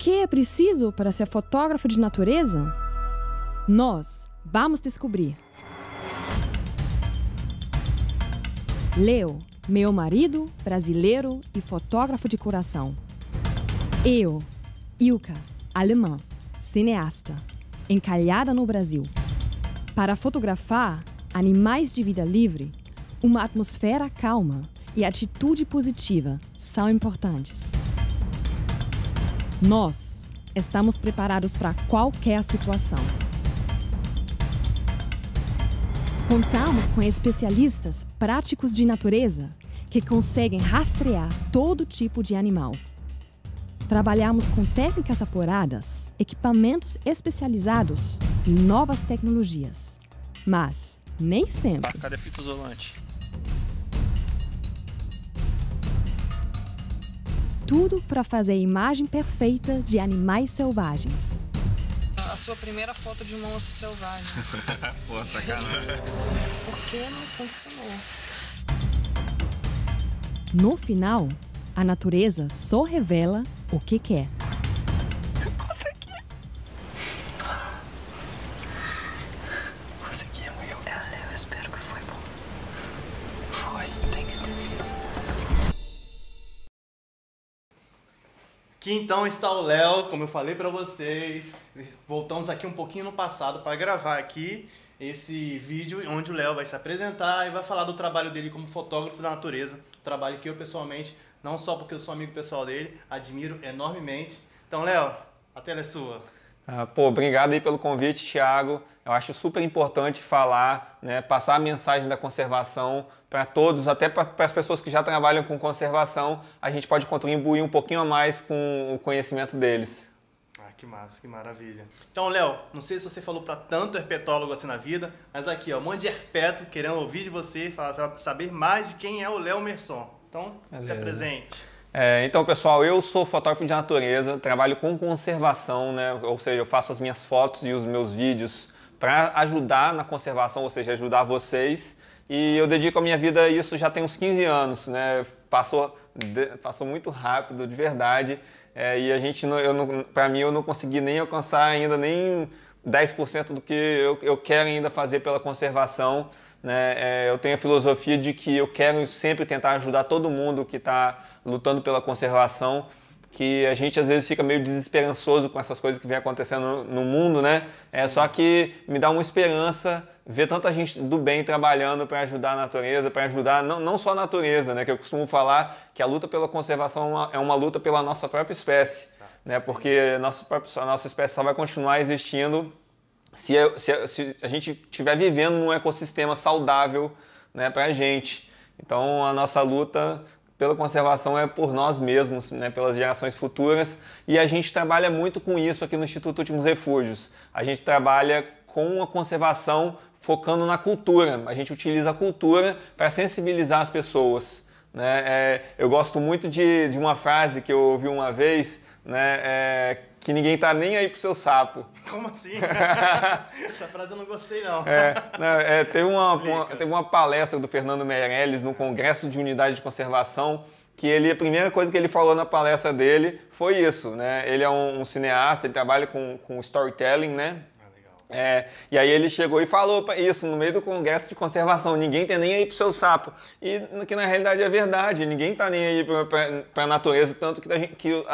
que é preciso para ser fotógrafo de natureza? Nós vamos descobrir. Leo, meu marido, brasileiro e fotógrafo de coração. Eu, Ilka, alemã, cineasta, encalhada no Brasil. Para fotografar animais de vida livre, uma atmosfera calma e atitude positiva são importantes. Nós estamos preparados para qualquer situação. Contamos com especialistas práticos de natureza que conseguem rastrear todo tipo de animal. Trabalhamos com técnicas apuradas, equipamentos especializados e novas tecnologias. Mas nem sempre. Cadê a fita isolante? Tudo para fazer a imagem perfeita de animais selvagens. A sua primeira foto de uma onça selvagem. Pô, sacanagem. Por que não funcionou? No final, a natureza só revela o que quer. Consegui. Conseguimos. Eu espero que foi bom. Foi, tem que ter sido. Aqui então está o Léo, como eu falei para vocês. Voltamos aqui um pouquinho no passado para gravar aqui esse vídeo onde o Léo vai se apresentar e vai falar do trabalho dele como fotógrafo da natureza. Um trabalho que eu pessoalmente, não só porque eu sou amigo pessoal dele, admiro enormemente. Então, Léo, a tela é sua. Obrigado aí pelo convite, Thiago. Eu acho super importante falar, né, passar a mensagem da conservação para todos, até para as pessoas que já trabalham com conservação, a gente pode contribuir um pouquinho a mais com o conhecimento deles. Que massa, que maravilha. Então, Léo, não sei se você falou para tanto herpetólogo assim na vida, mas aqui, ó, um monte de herpeto querendo ouvir de você, saber mais de quem é o Léo Merson. Então, se apresente. Então, pessoal, eu sou fotógrafo de natureza, trabalho com conservação, né? Ou seja, eu faço as minhas fotos e os meus vídeos para ajudar na conservação, ou seja, ajudar vocês. E eu dedico a minha vida a isso já tem uns 15 anos, né? Passou muito rápido, de verdade. E a gente, para mim, eu não consegui nem alcançar ainda nem 10% do que eu quero ainda fazer pela conservação. Né? Eu tenho a filosofia de que eu quero sempre tentar ajudar todo mundo que está lutando pela conservação, que a gente às vezes fica meio desesperançoso com essas coisas que vem acontecendo no mundo, né? Só que me dá uma esperança ver tanta gente do bem trabalhando para ajudar a natureza, para ajudar não só a natureza, né? Que eu costumo falar que a luta pela conservação é uma luta pela nossa própria espécie, né? Porque a nossa espécie só vai continuar existindo se a gente estiver vivendo num ecossistema saudável, né, para a gente. Então a nossa luta pela conservação é por nós mesmos, né, pelas gerações futuras, e a gente trabalha muito com isso aqui no Instituto Últimos Refúgios. A gente trabalha com a conservação focando na cultura, a gente utiliza a cultura para sensibilizar as pessoas. Né? Eu gosto muito de uma frase que eu ouvi uma vez, né, que ninguém tá nem aí pro seu sapo. Como assim? Essa frase eu não gostei, não. Teve uma palestra do Fernando Meirelles no Congresso de Unidade de Conservação, que a primeira coisa que ele falou na palestra dele foi isso, né? Ele é um cineasta, ele trabalha com storytelling, né? E aí ele chegou e falou isso no meio do congresso de conservação, ninguém tem nem aí pro seu sapo. E que na realidade é verdade, ninguém tá nem aí para a natureza, tanto que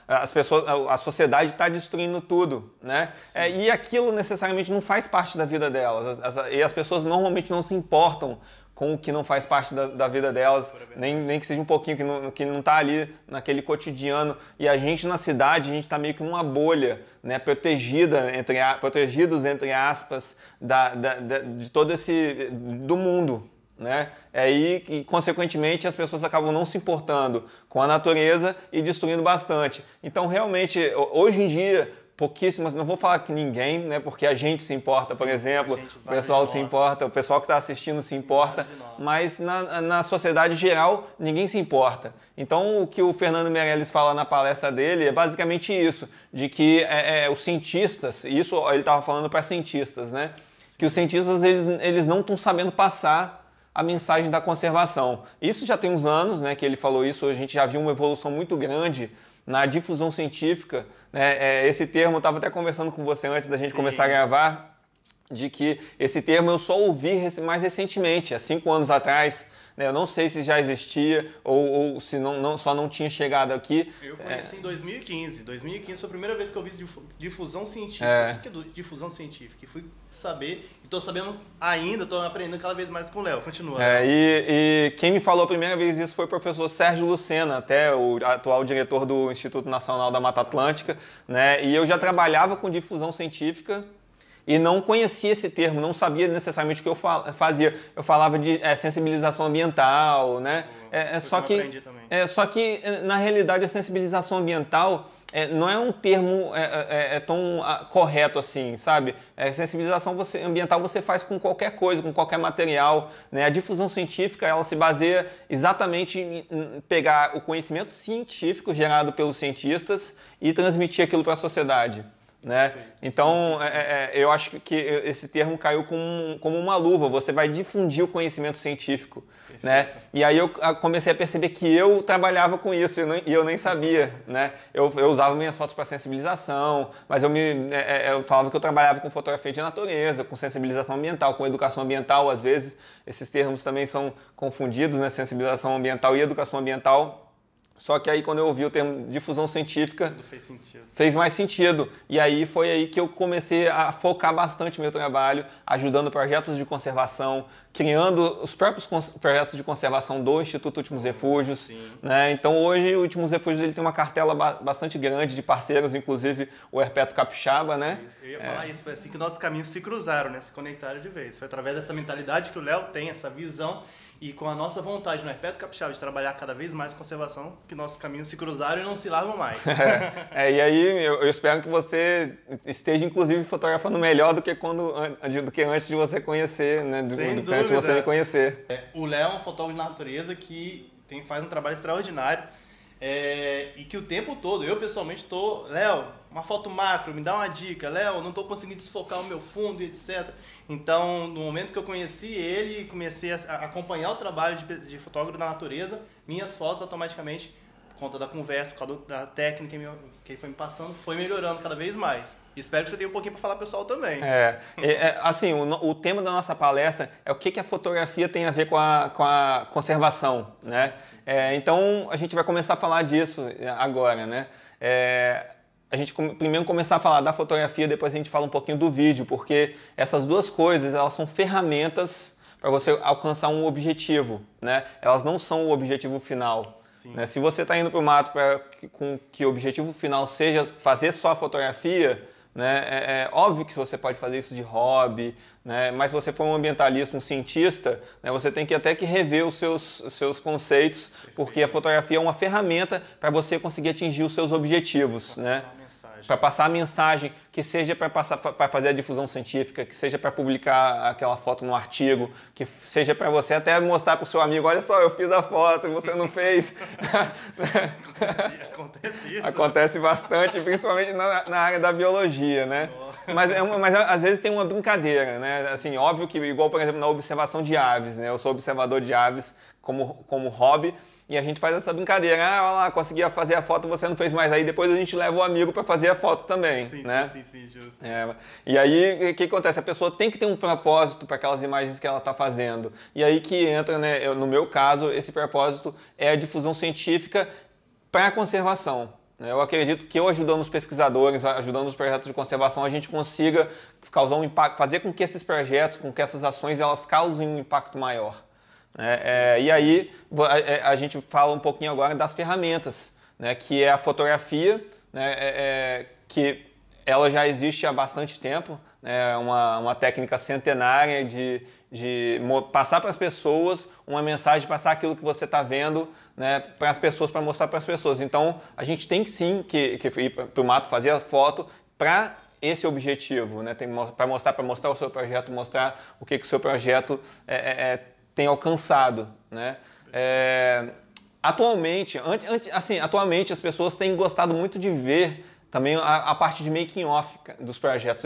as pessoas, a sociedade está destruindo tudo, né? E aquilo necessariamente não faz parte da vida delas, e as pessoas normalmente não se importam com o que não faz parte da vida delas, nem que seja um pouquinho, que não está ali naquele cotidiano. E a gente na cidade, a gente está meio que numa bolha, né, protegidos, entre aspas, de todo do mundo. Né? E, consequentemente, as pessoas acabam não se importando com a natureza e destruindo bastante. Então, realmente, hoje em dia, pouquíssimas, não vou falar que ninguém, né, porque a gente se importa, por exemplo, o pessoal se importa, o pessoal que está assistindo se importa, mas na sociedade geral ninguém se importa. Então o que o Fernando Meirelles fala na palestra dele é basicamente isso, de que os cientistas, isso ele estava falando para cientistas, né, que os cientistas eles não estão sabendo passar a mensagem da conservação. Isso já tem uns anos, né, que ele falou isso, a gente já viu uma evolução muito grande na difusão científica, né? Esse termo, eu estava até conversando com você antes da gente começar a gravar, de que esse termo eu só ouvi mais recentemente, há 5 anos atrás. Eu não sei se já existia ou se só não tinha chegado aqui. Eu conheci em 2015. 2015 foi a primeira vez que eu vi difusão científica. O que é difusão científica? E fui saber, e estou sabendo ainda, estou aprendendo cada vez mais com o Léo. Continua. E quem me falou a primeira vez isso foi o professor Sérgio Lucena, até o atual diretor do Instituto Nacional da Mata Atlântica, né? E eu já trabalhava com difusão científica e não conhecia esse termo, não sabia necessariamente o que eu fazia. Eu falava de sensibilização ambiental, né? Só que, na realidade, a sensibilização ambiental não é um termo tão correto assim, sabe? Sensibilização ambiental você faz com qualquer coisa, com qualquer material, né? A difusão científica, ela se baseia exatamente em pegar o conhecimento científico gerado pelos cientistas e transmitir aquilo para a sociedade. Né? Então, eu acho que esse termo caiu como uma luva. Você vai difundir o conhecimento científico. Né? E aí eu comecei a perceber que eu trabalhava com isso e eu nem sabia. Né? Eu usava minhas fotos para sensibilização, mas eu falava que eu trabalhava com fotografia de natureza, com sensibilização ambiental, com educação ambiental. Às vezes, esses termos também são confundidos, né? Sensibilização ambiental e educação ambiental. Só que aí quando eu ouvi o termo difusão científica, fez mais sentido. E aí foi aí que eu comecei a focar bastante meu trabalho, ajudando projetos de conservação, criando os próprios projetos de conservação do Instituto Últimos Refúgios. Né? Então hoje o Últimos Refúgios ele tem uma cartela bastante grande de parceiros, inclusive o Herpeto Capixaba. Né? Eu ia falar isso, foi assim que nossos caminhos se cruzaram, né? Se conectaram de vez. Foi através dessa mentalidade que o Léo tem, essa visão, e com a nossa vontade no Herpeto Capixaba de trabalhar cada vez mais com conservação, que nossos caminhos se cruzaram e não se largam mais. E aí eu espero que você esteja, inclusive, fotografando melhor do que antes de você conhecer, né? Antes de você me conhecer. O Léo é um fotógrafo de natureza que faz um trabalho extraordinário. E que o tempo todo, eu pessoalmente estou, Léo, uma foto macro, me dá uma dica, Léo, não estou conseguindo desfocar o meu fundo, etc. Então, no momento que eu conheci ele, comecei a acompanhar o trabalho de fotógrafo da natureza, minhas fotos automaticamente, por conta da conversa, por causa da técnica que ele foi me passando, foi melhorando cada vez mais. Espero que você tenha um pouquinho para falar pessoal também. Assim, o tema da nossa palestra é o que a fotografia tem a ver com a conservação, né? Então, a gente vai começar a falar disso agora, né? A gente primeiro começar a falar da fotografia, depois a gente fala um pouquinho do vídeo, porque essas duas coisas, elas são ferramentas para você alcançar um objetivo, né? Elas não são o objetivo final. Né? Se você está indo para o mato com que o objetivo final seja fazer só a fotografia, né? É óbvio que você pode fazer isso de hobby, né? Mas se você for um ambientalista, um cientista, né? Você tem que até que rever os seus conceitos, porque a fotografia é uma ferramenta para você conseguir atingir os seus objetivos. Né? Para passar a mensagem, que seja para fazer a difusão científica, que seja para publicar aquela foto no artigo, que seja para você até mostrar para o seu amigo, olha só, eu fiz a foto, você não fez. Acontece isso. Acontece bastante, principalmente na área da biologia, né? Mas às vezes tem uma brincadeira, né? Assim, óbvio que, igual, por exemplo, na observação de aves, né? Eu sou observador de aves como hobby, e a gente faz essa brincadeira, olha lá, consegui fazer a foto, você não fez mais, aí depois a gente leva o amigo para fazer a foto também, né? Sim, justo. E aí, o que acontece? A pessoa tem que ter um propósito para aquelas imagens que ela está fazendo. E aí que entra, né, no meu caso, esse propósito é a difusão científica para a conservação. Eu acredito que eu ajudando os pesquisadores, ajudando os projetos de conservação, a gente consiga causar um impacto, fazer com que esses projetos, com que essas ações, elas causem um impacto maior. E aí a gente fala um pouquinho agora das ferramentas, né, que é a fotografia, né, que ela já existe há bastante tempo, né, é uma técnica centenária de passar para as pessoas uma mensagem, passar aquilo que você está vendo, né, para as pessoas, para mostrar para as pessoas. Então a gente tem que sim que ir para o mato fazer a foto para esse objetivo, né, para mostrar o seu projeto, mostrar o que o seu projeto tem alcançado, né? Atualmente as pessoas têm gostado muito de ver também a parte de making off dos projetos.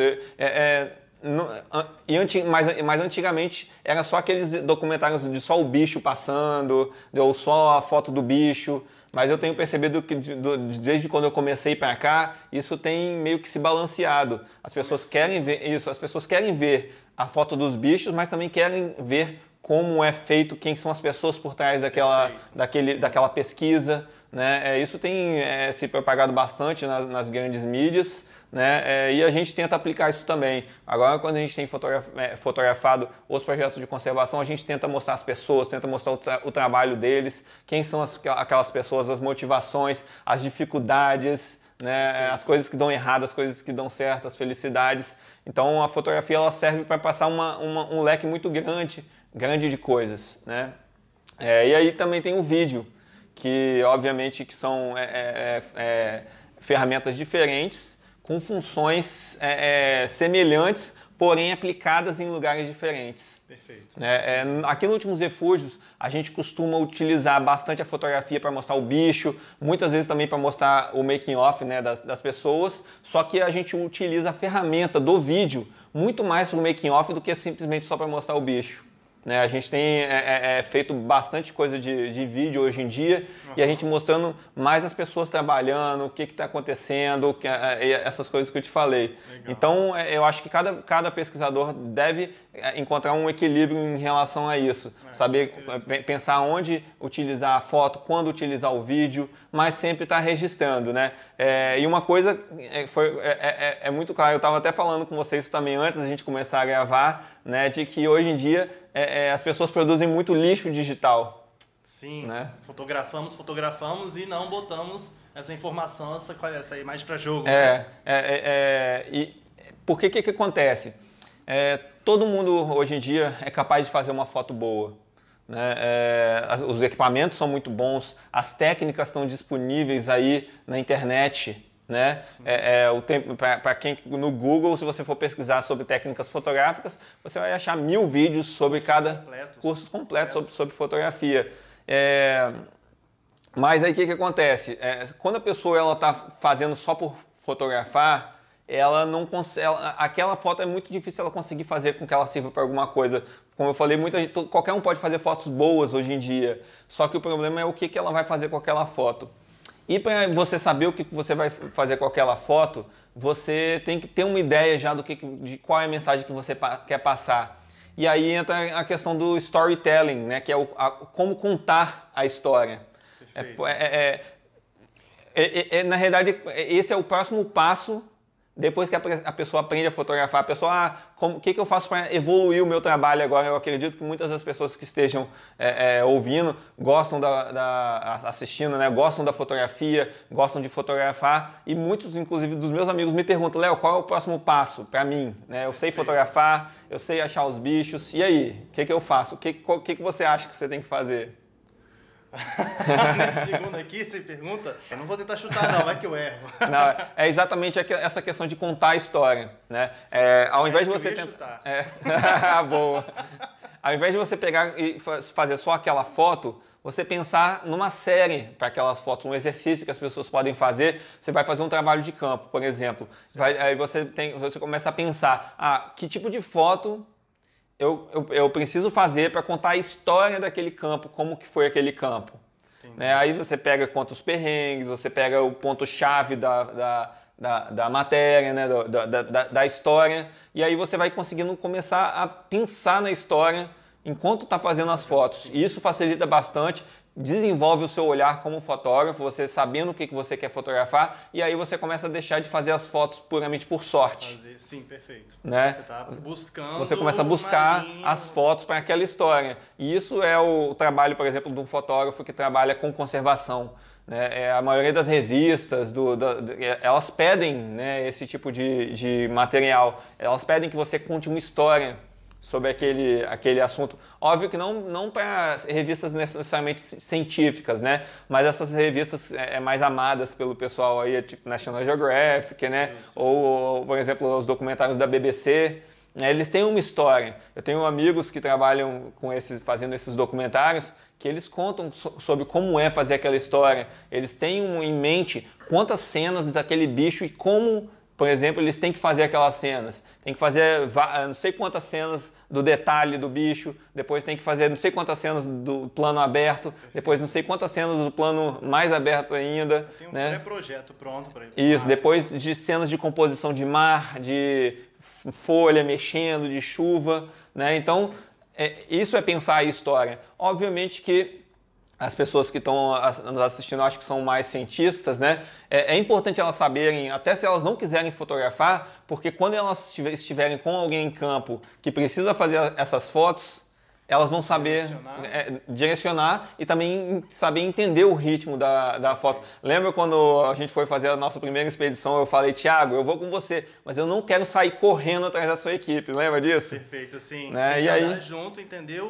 Mas antigamente era só aqueles documentários de só o bicho passando, ou só a foto do bicho, Mas eu tenho percebido que desde quando eu comecei para cá, isso tem meio que se balanceado. As pessoas querem ver isso, as pessoas querem ver a foto dos bichos, mas também querem ver como é feito, quem são as pessoas por trás daquela pesquisa, né? Isso tem se propagado bastante nas grandes mídias, né? E a gente tenta aplicar isso também. Agora, quando a gente tem fotografado os projetos de conservação, a gente tenta mostrar as pessoas, tenta mostrar o trabalho deles, quem são aquelas pessoas, as motivações, as dificuldades, né? As coisas que dão errado, as coisas que dão certo, as felicidades. Então, a fotografia ela serve para passar um leque muito grande de coisas, né? E aí também tem o vídeo, que obviamente que são ferramentas diferentes, com funções semelhantes, porém aplicadas em lugares diferentes. Perfeito. Aqui no Últimos Refúgios, a gente costuma utilizar bastante a fotografia para mostrar o bicho, muitas vezes também para mostrar o making of, né, das pessoas, só que a gente utiliza a ferramenta do vídeo muito mais para o making of do que simplesmente só para mostrar o bicho. A gente tem feito bastante coisa de vídeo hoje em dia, e a gente mostrando mais as pessoas trabalhando, o que está acontecendo, essas coisas que eu te falei. Legal. Então, eu acho que cada pesquisador deve encontrar um equilíbrio em relação a isso. Saber pensar onde utilizar a foto, quando utilizar o vídeo, mas sempre estar registrando, né? E uma coisa é muito claro, eu estava até falando com vocês também antes da gente começar a gravar, né, de que hoje em dia as pessoas produzem muito lixo digital. Sim, né? fotografamos e não botamos essa informação, essa imagem para jogo. E por que acontece? Todo mundo hoje em dia é capaz de fazer uma foto boa, né? Os equipamentos são muito bons, as técnicas estão disponíveis aí na internet, né? Para quem no Google, se você for pesquisar sobre técnicas fotográficas, você vai achar 1000 vídeos sobre cursos completos sobre fotografia. Mas aí o que acontece? Quando a pessoa está fazendo só por fotografar, ela não consegue, aquela foto é muito difícil ela conseguir fazer com que ela sirva para alguma coisa. Como eu falei, qualquer um pode fazer fotos boas hoje em dia, só que o problema é o que ela vai fazer com aquela foto. E para você saber o que você vai fazer com aquela foto, você tem que ter uma ideia já de qual é a mensagem que você quer passar. E aí entra a questão do storytelling, né? Que é como contar a história. Na realidade, esse é o próximo passo. Depois que a pessoa aprende a fotografar, a pessoa, o que eu faço para evoluir o meu trabalho agora? Eu acredito que muitas das pessoas que estejam ouvindo, gostam assistindo, né? Gostam da fotografia, gostam de fotografar, e muitos, inclusive, dos meus amigos me perguntam, Léo, qual é o próximo passo para mim? Né? Eu sei fotografar, eu sei achar os bichos, e aí? O que eu faço? O que você acha que você tem que fazer? Nesse segundo aqui, você pergunta, eu não vou tentar chutar não, vai que eu erro. Não, é exatamente essa questão de contar a história, né? Ao invés de você tentar... Boa. Ao invés de você pegar e fazer só aquela foto, você pensar numa série para aquelas fotos, um exercício que as pessoas podem fazer. Você vai fazer um trabalho de campo, por exemplo. Aí você começa a pensar, que tipo de foto eu preciso fazer para contar a história daquele campo, como que foi aquele campo. Né? Aí você conta os perrengues, você pega o ponto-chave da matéria, né? da história, e aí você vai conseguindo começar a pensar na história enquanto está fazendo as fotos. E isso facilita bastante, desenvolve o seu olhar como fotógrafo, você sabendo o que você quer fotografar, e aí você começa a deixar de fazer as fotos puramente por sorte. Sim, perfeito. Né? Você está buscando... Você começa a buscar as fotos para aquela história. E isso é o trabalho, por exemplo, de um fotógrafo que trabalha com conservação. Né? A maioria das revistas, elas pedem, né, esse tipo de material. Elas pedem que você conte uma história sobre aquele assunto. Óbvio que não para revistas necessariamente científicas, né? Mas essas revistas mais amadas pelo pessoal aí, tipo National Geographic, né? Ou, por exemplo, os documentários da BBC, né? Eles têm uma história. Eu tenho amigos que trabalham fazendo esses documentários, que eles contam sobre como é fazer aquela história. Eles têm em mente quantas cenas daquele bicho e como por exemplo, eles têm que fazer aquelas cenas. Tem que fazer não sei quantas cenas do detalhe do bicho, depois tem que fazer não sei quantas cenas do plano aberto, depois não sei quantas cenas do plano mais aberto ainda. Tem um né? pré-projeto pronto para ele. Isso, depois de cenas de composição de mar, de folha mexendo, de chuva. Né? Então, isso é pensar a história. Obviamente que as pessoas que estão nos assistindo, acho que são mais cientistas, né? É importante elas saberem, até se elas não quiserem fotografar, porque quando elas estiverem com alguém em campo que precisa fazer essas fotos, elas vão saber direcionar e também saber entender o ritmo da foto. Lembra quando a gente foi fazer a nossa primeira expedição, eu falei, Thiago, eu vou com você, mas eu não quero sair correndo atrás da sua equipe, lembra disso? Perfeito, assim, né? E aí junto, entender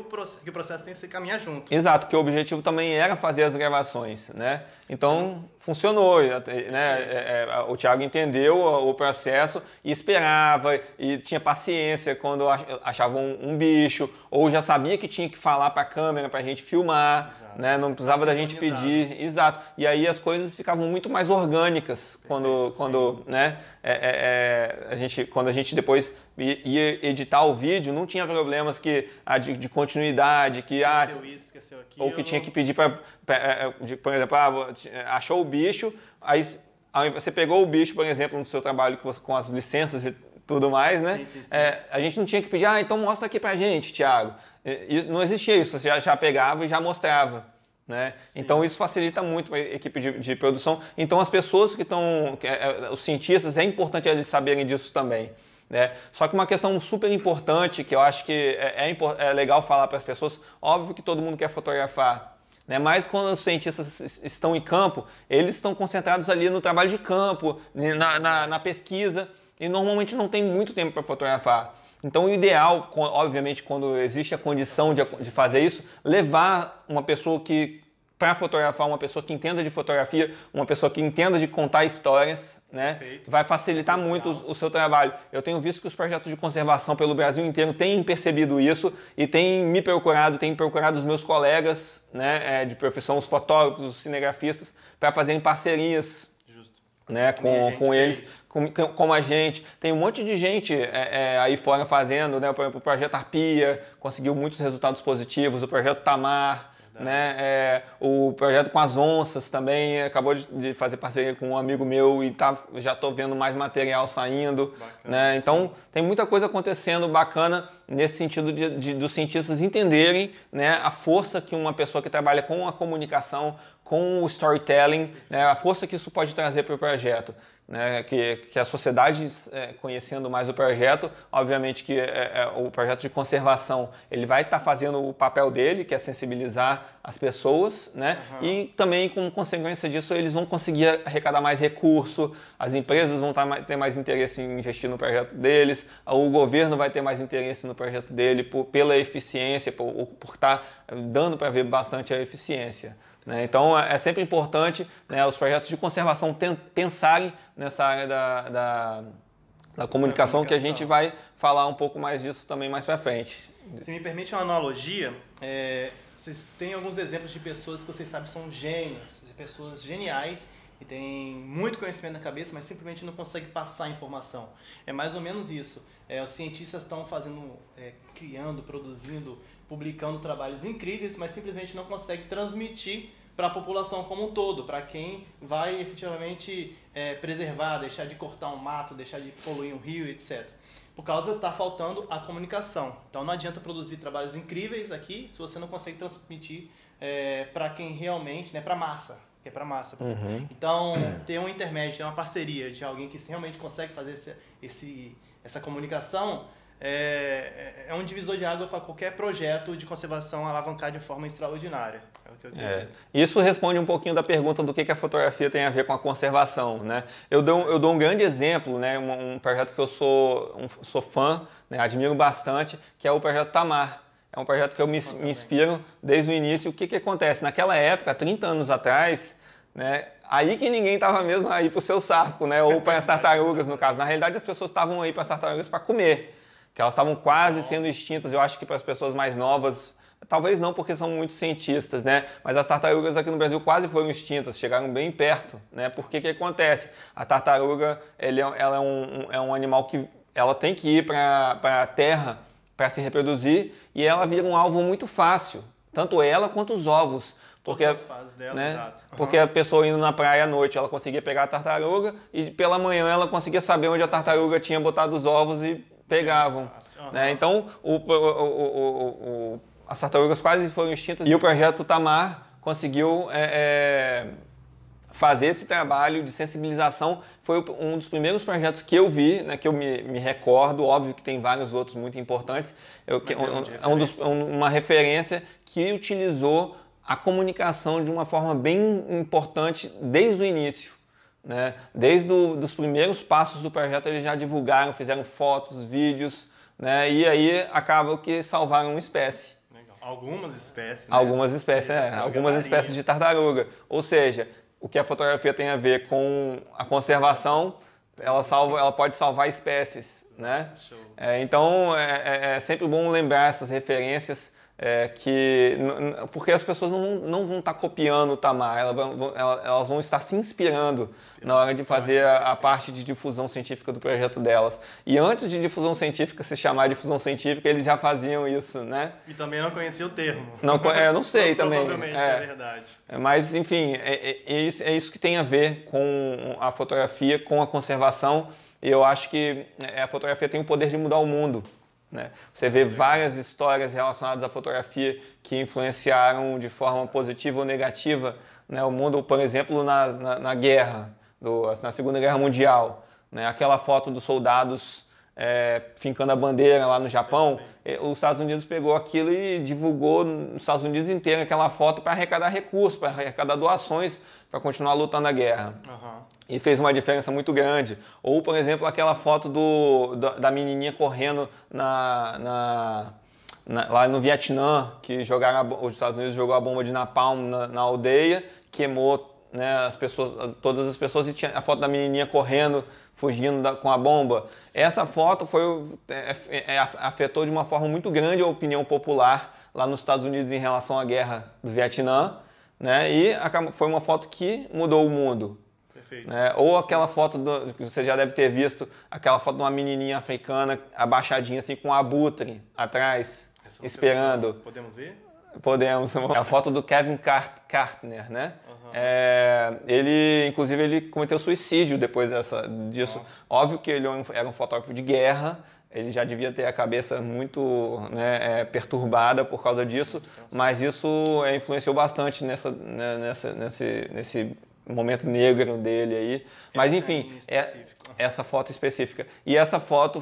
que o processo tem que ser caminhar junto. Exato, que o objetivo também era fazer as gravações, né? Então, funcionou, né? O Thiago entendeu o processo e esperava, e tinha paciência quando achava um bicho, ou já sabia que tinha que falar para a câmera para a gente filmar, né? Não precisava da gente pedir. Exato. E aí as coisas ficavam muito mais orgânicas quando né? Quando a gente depois ia editar o vídeo, não tinha problemas de continuidade, ou que tinha que pedir por exemplo, achou o bicho, aí você pegou o bicho, por exemplo, no seu trabalho com as licenças e tudo mais, né? Sim. A gente não tinha que pedir, então mostra aqui pra gente, Thiago. Não existia isso, você já pegava e já mostrava. Né? Então isso facilita muito a equipe de produção. Então as pessoas que estão, os cientistas, é importante eles saberem disso também. Né? Só que uma questão super importante, que eu acho que é legal falar para as pessoas, óbvio que todo mundo quer fotografar, né? Mas quando os cientistas estão em campo, eles estão concentrados ali no trabalho de campo, na pesquisa, e normalmente não tem muito tempo para fotografar. Então o ideal, obviamente, quando existe a condição de fazer isso, levar uma pessoa para fotografar, uma pessoa que entenda de fotografia, uma pessoa que entenda de contar histórias, né? Vai facilitar muito o seu trabalho. Eu tenho visto que os projetos de conservação pelo Brasil inteiro têm percebido isso e têm me procurado, os meus colegas, né, de profissão, os fotógrafos, os cinegrafistas, para fazerem parcerias, né, com eles, como a gente. Tem um monte de gente aí fora fazendo, né? Por exemplo, o Projeto Arpia conseguiu muitos resultados positivos, o Projeto Tamar, né? O projeto com as onças também acabou de fazer parceria com um amigo meu e já estou vendo mais material saindo. Né? Então tem muita coisa acontecendo bacana nesse sentido dos cientistas entenderem, né, a força que uma pessoa que trabalha com a comunicação, com o storytelling, né, a força que isso pode trazer para o projeto. Né, que a sociedade, conhecendo mais o projeto, obviamente que o projeto de conservação ele vai estar fazendo o papel dele, que é sensibilizar as pessoas, né? E também, como consequência disso, eles vão conseguir arrecadar mais recurso, as empresas vão ter mais interesse em investir no projeto deles, o governo vai ter mais interesse no projeto dele pela eficiência, por estar dando para ver bastante a eficiência. Né? Então é sempre importante, né, os projetos de conservação pensarem nessa área da comunicação, que a gente vai falar um pouco mais disso também mais para frente. Se me permite uma analogia, vocês têm alguns exemplos de pessoas que vocês sabem são gênios, de pessoas geniais e têm muito conhecimento na cabeça, mas simplesmente não conseguem passar a informação. É mais ou menos isso. Os cientistas estão criando, produzindo, publicando trabalhos incríveis, mas simplesmente não conseguem transmitir para a população como um todo, para quem vai efetivamente preservar, deixar de cortar um mato, deixar de poluir um rio, etc. Por causa está faltando a comunicação. Então não adianta produzir trabalhos incríveis aqui se você não consegue transmitir para quem realmente, né, para a massa. Que é para massa. Então, ter um intermédio, ter uma parceria de alguém que realmente consegue fazer essa comunicação é um divisor de água para qualquer projeto de conservação alavancar de forma extraordinária. É o que eu acredito. Isso responde um pouquinho da pergunta do que a fotografia tem a ver com a conservação. Né? Eu dou um grande exemplo, né? Um projeto que eu sou fã, né? Admiro bastante, que é o Projeto Tamar. É um projeto que eu me inspiro desde o início. O que acontece? Naquela época, 30 anos atrás, né, aí que ninguém estava mesmo aí para o seu sapo, né, ou para as tartarugas, no caso. Na realidade, as pessoas estavam aí para as tartarugas para comer, que elas estavam quase sendo extintas. Eu acho que para as pessoas mais novas talvez não porque são muitos cientistas, né? Mas as tartarugas aqui no Brasil quase foram extintas, chegaram bem perto, né? Porque que acontece? A tartaruga, ela é um animal que ela tem que ir para a terra para se reproduzir e ela vira um alvo muito fácil, tanto ela quanto os ovos. Porque, dela, né? Porque a pessoa indo na praia à noite, ela conseguia pegar a tartaruga e pela manhã ela conseguia saber onde a tartaruga tinha botado os ovos e pegavam. Né? Então, as tartarugas quase foram extintas e o projeto Tamar conseguiu fazer esse trabalho de sensibilização. Foi um dos primeiros projetos que eu vi, né, que eu me recordo. Óbvio que tem vários outros muito importantes. Uma referência que utilizou a comunicação de uma forma bem importante desde o início. Né? Desde os primeiros passos do projeto eles já divulgaram, fizeram fotos, vídeos, né? E aí acaba que salvaram uma espécie. Legal. Algumas espécies. Né? Algumas espécies de tartaruga. Ou seja, o que a fotografia tem a ver com a conservação, ela pode salvar espécies. Né? Então é sempre bom lembrar essas referências. Porque as pessoas não vão estar copiando o Tamar, elas vão estar se inspirando na hora de fazer a parte de difusão científica do projeto delas. E antes de difusão científica se chamar de difusão científica, eles já faziam isso, né? E também não conhecia o termo. Não sei também. Provavelmente é verdade. Mas, enfim, é isso que tem a ver com a fotografia, com a conservação. E eu acho que a fotografia tem o poder de mudar o mundo. Né? Você vê várias histórias relacionadas à fotografia que influenciaram de forma positiva ou negativa, né, o mundo, por exemplo, na guerra, na Segunda Guerra Mundial. Né? Aquela foto dos soldados fincando a bandeira lá no Japão, os Estados Unidos pegou aquilo e divulgou nos Estados Unidos inteiro aquela foto para arrecadar recursos, para arrecadar doações, para continuar lutando a guerra. E fez uma diferença muito grande. Ou, por exemplo, aquela foto da menininha correndo lá no Vietnã, que os Estados Unidos jogou a bomba de napalm na aldeia, queimou, né, todas as pessoas, e tinha a foto da menininha correndo, fugindo com a bomba. Essa foto afetou de uma forma muito grande a opinião popular lá nos Estados Unidos em relação à guerra do Vietnã, né? E foi uma foto que mudou o mundo. Né? Ou aquela foto que você já deve ter visto, aquela foto de uma menininha africana abaixadinha assim com um abutre atrás, esperando. Podemos ver? Podemos. A foto do Kevin Kartner, né? Inclusive, ele cometeu suicídio depois disso. Nossa. Óbvio que ele era um fotógrafo de guerra, ele já devia ter a cabeça muito, né, perturbada por causa disso, mas isso influenciou bastante nesse momento negro dele aí. Mas enfim, essa foto específica. E essa foto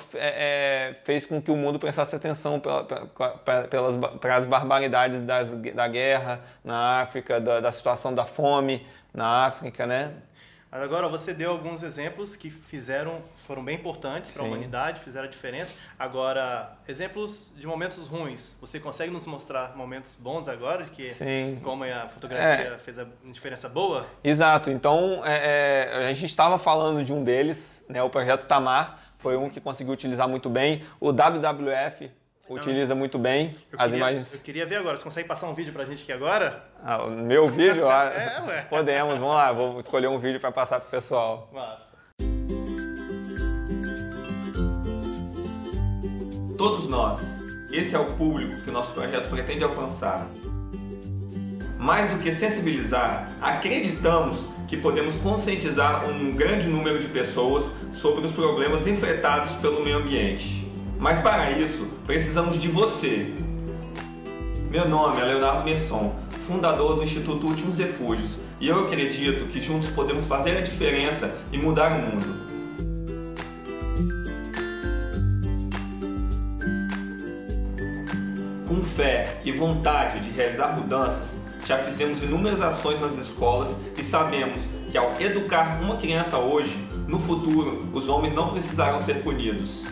fez com que o mundo prestasse atenção para as barbaridades da guerra na África, da situação da fome na África, né? Mas agora você deu alguns exemplos que foram bem importantes para a humanidade, fizeram a diferença. Agora, exemplos de momentos ruins. Você consegue nos mostrar momentos bons agora, como a fotografia fez a diferença boa? Exato. Então, a gente estava falando de um deles, né? O projeto Tamar foi um que conseguiu utilizar muito bem. O WWF utiliza muito bem as imagens. Eu queria ver agora. Você consegue passar um vídeo pra gente aqui agora? O meu vídeo? Podemos, vamos lá. Vou escolher um vídeo para passar pro pessoal. Massa. Todos nós. Esse é o público que o nosso projeto pretende alcançar. Mais do que sensibilizar, acreditamos que podemos conscientizar um grande número de pessoas sobre os problemas enfrentados pelo meio ambiente. Mas para isso, precisamos de você. Meu nome é Leonardo Merson, fundador do Instituto Últimos Refúgios, e eu acredito que juntos podemos fazer a diferença e mudar o mundo. Com fé e vontade de realizar mudanças, já fizemos inúmeras ações nas escolas e sabemos que ao educar uma criança hoje, no futuro, os homens não precisarão ser punidos.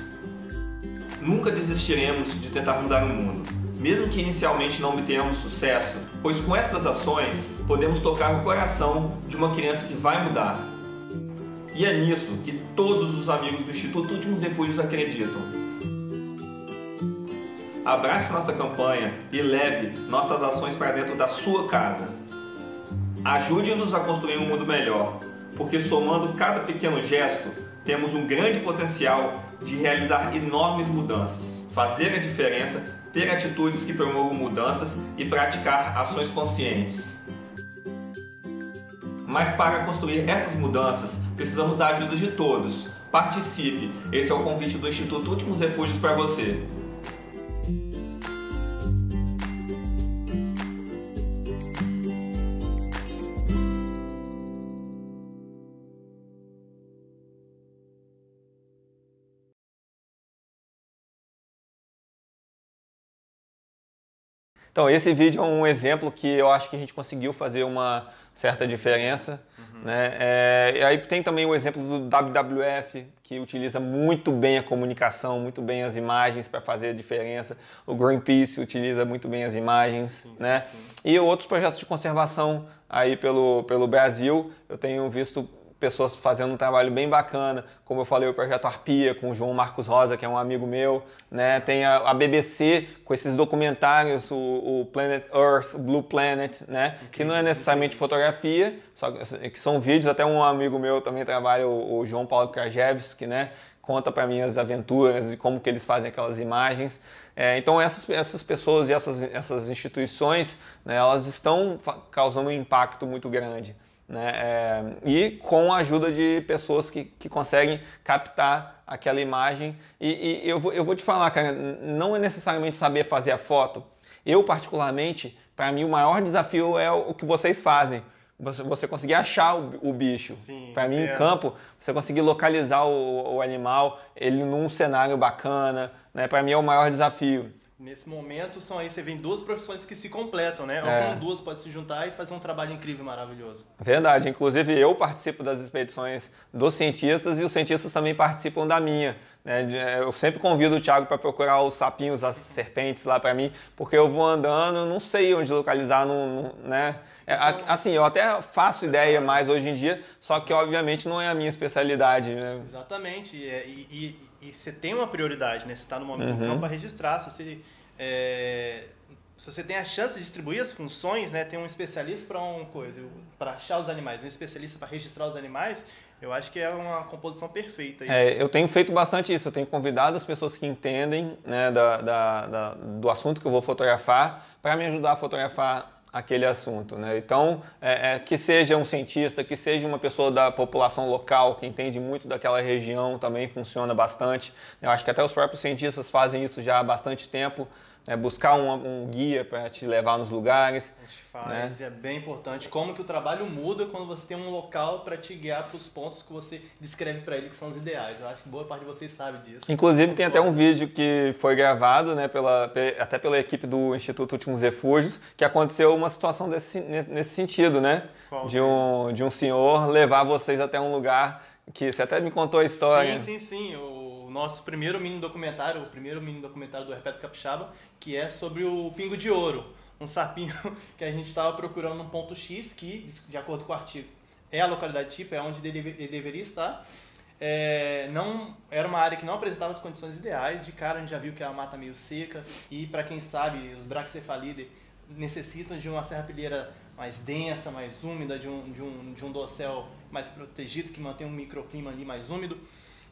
Nunca desistiremos de tentar mudar o mundo, mesmo que inicialmente não obtenhamos sucesso, pois com estas ações podemos tocar o coração de uma criança que vai mudar. E é nisso que todos os amigos do Instituto Últimos Refúgios acreditam. Abrace nossa campanha e leve nossas ações para dentro da sua casa. Ajude-nos a construir um mundo melhor, porque somando cada pequeno gesto, temos um grande potencial de realizar enormes mudanças, fazer a diferença, ter atitudes que promovam mudanças e praticar ações conscientes. Mas para construir essas mudanças, precisamos da ajuda de todos. Participe! Esse é o convite do Instituto Últimos Refúgios para você. Então, esse vídeo é um exemplo que eu acho que a gente conseguiu fazer uma certa diferença. Né? E aí tem também o exemplo do WWF, que utiliza muito bem a comunicação, muito bem as imagens para fazer a diferença. O Greenpeace utiliza muito bem as imagens. Sim, né? Sim. E outros projetos de conservação aí pelo Brasil, eu tenho visto pessoas fazendo um trabalho bem bacana, como eu falei, o Projeto Arpia, com o João Marcos Rosa, que é um amigo meu, né? Tem a BBC, com esses documentários, o Planet Earth, o Blue Planet, né? Que não é necessariamente fotografia, só que são vídeos, até um amigo meu também trabalha, o João Paulo Krajewski, né? Conta para mim as aventuras e como que eles fazem aquelas imagens. Então essas pessoas e essas instituições, né, elas estão causando um impacto muito grande. Né? E com a ajuda de pessoas que conseguem captar aquela imagem. E eu vou te falar, cara, não é necessariamente saber fazer a foto. Eu, particularmente, para mim, o maior desafio é o que vocês fazem. Você conseguir achar o bicho. Para mim, em campo, você conseguir localizar o animal, ele num cenário bacana, né? Para mim é o maior desafio. Nesse momento, você vê duas profissões que se completam, né? Ou duas podem se juntar e fazer um trabalho incrível, maravilhoso. Verdade. Inclusive, eu participo das expedições dos cientistas e os cientistas também participam da minha. Né? Eu sempre convido o Thiago para procurar os sapinhos, as serpentes lá para mim, porque eu vou andando, não sei onde localizar, né? Assim, eu até faço ideia mais hoje em dia, só que, obviamente, não é a minha especialidade. Né? Exatamente. E você tem uma prioridade, né? Você está no momento do campo para registrar. Se você tem a chance de distribuir as funções, né? Tem um especialista para uma coisa, para achar os animais, um especialista para registrar os animais, eu acho que é uma composição perfeita. Eu tenho feito bastante isso. Eu tenho convidado as pessoas que entendem, né, do assunto que eu vou fotografar para me ajudar a fotografar aquele assunto, né? Então, que seja um cientista, que seja uma pessoa da população local, que entende muito daquela região, também funciona bastante. Eu acho que até os próprios cientistas fazem isso já há bastante tempo, né? Buscar um guia para te levar nos lugares. A gente faz, né? É bem importante. Como que o trabalho muda quando você tem um local para te guiar para os pontos que você descreve para ele que são os ideais. Eu acho que boa parte de vocês sabe disso. Inclusive, tem até um vídeo que foi gravado, né, até pela equipe do Instituto Últimos Refúgios, que aconteceu uma situação nesse sentido, né? De um senhor levar vocês até um lugar que você até me contou a história. Sim. O nosso primeiro mini documentário, do Herpeto Capixaba, que é sobre o pingo de ouro, um sapinho que a gente estava procurando num ponto X, que, de acordo com o artigo, é a localidade tipo, é onde ele deveria estar. Não, era uma área que não apresentava as condições ideais. De cara a gente já viu que é uma mata meio seca e, para quem sabe, os Brachycephalidae necessitam de uma serrapilheira mais densa, mais úmida, de um dossel mais protegido, que mantém um microclima ali mais úmido.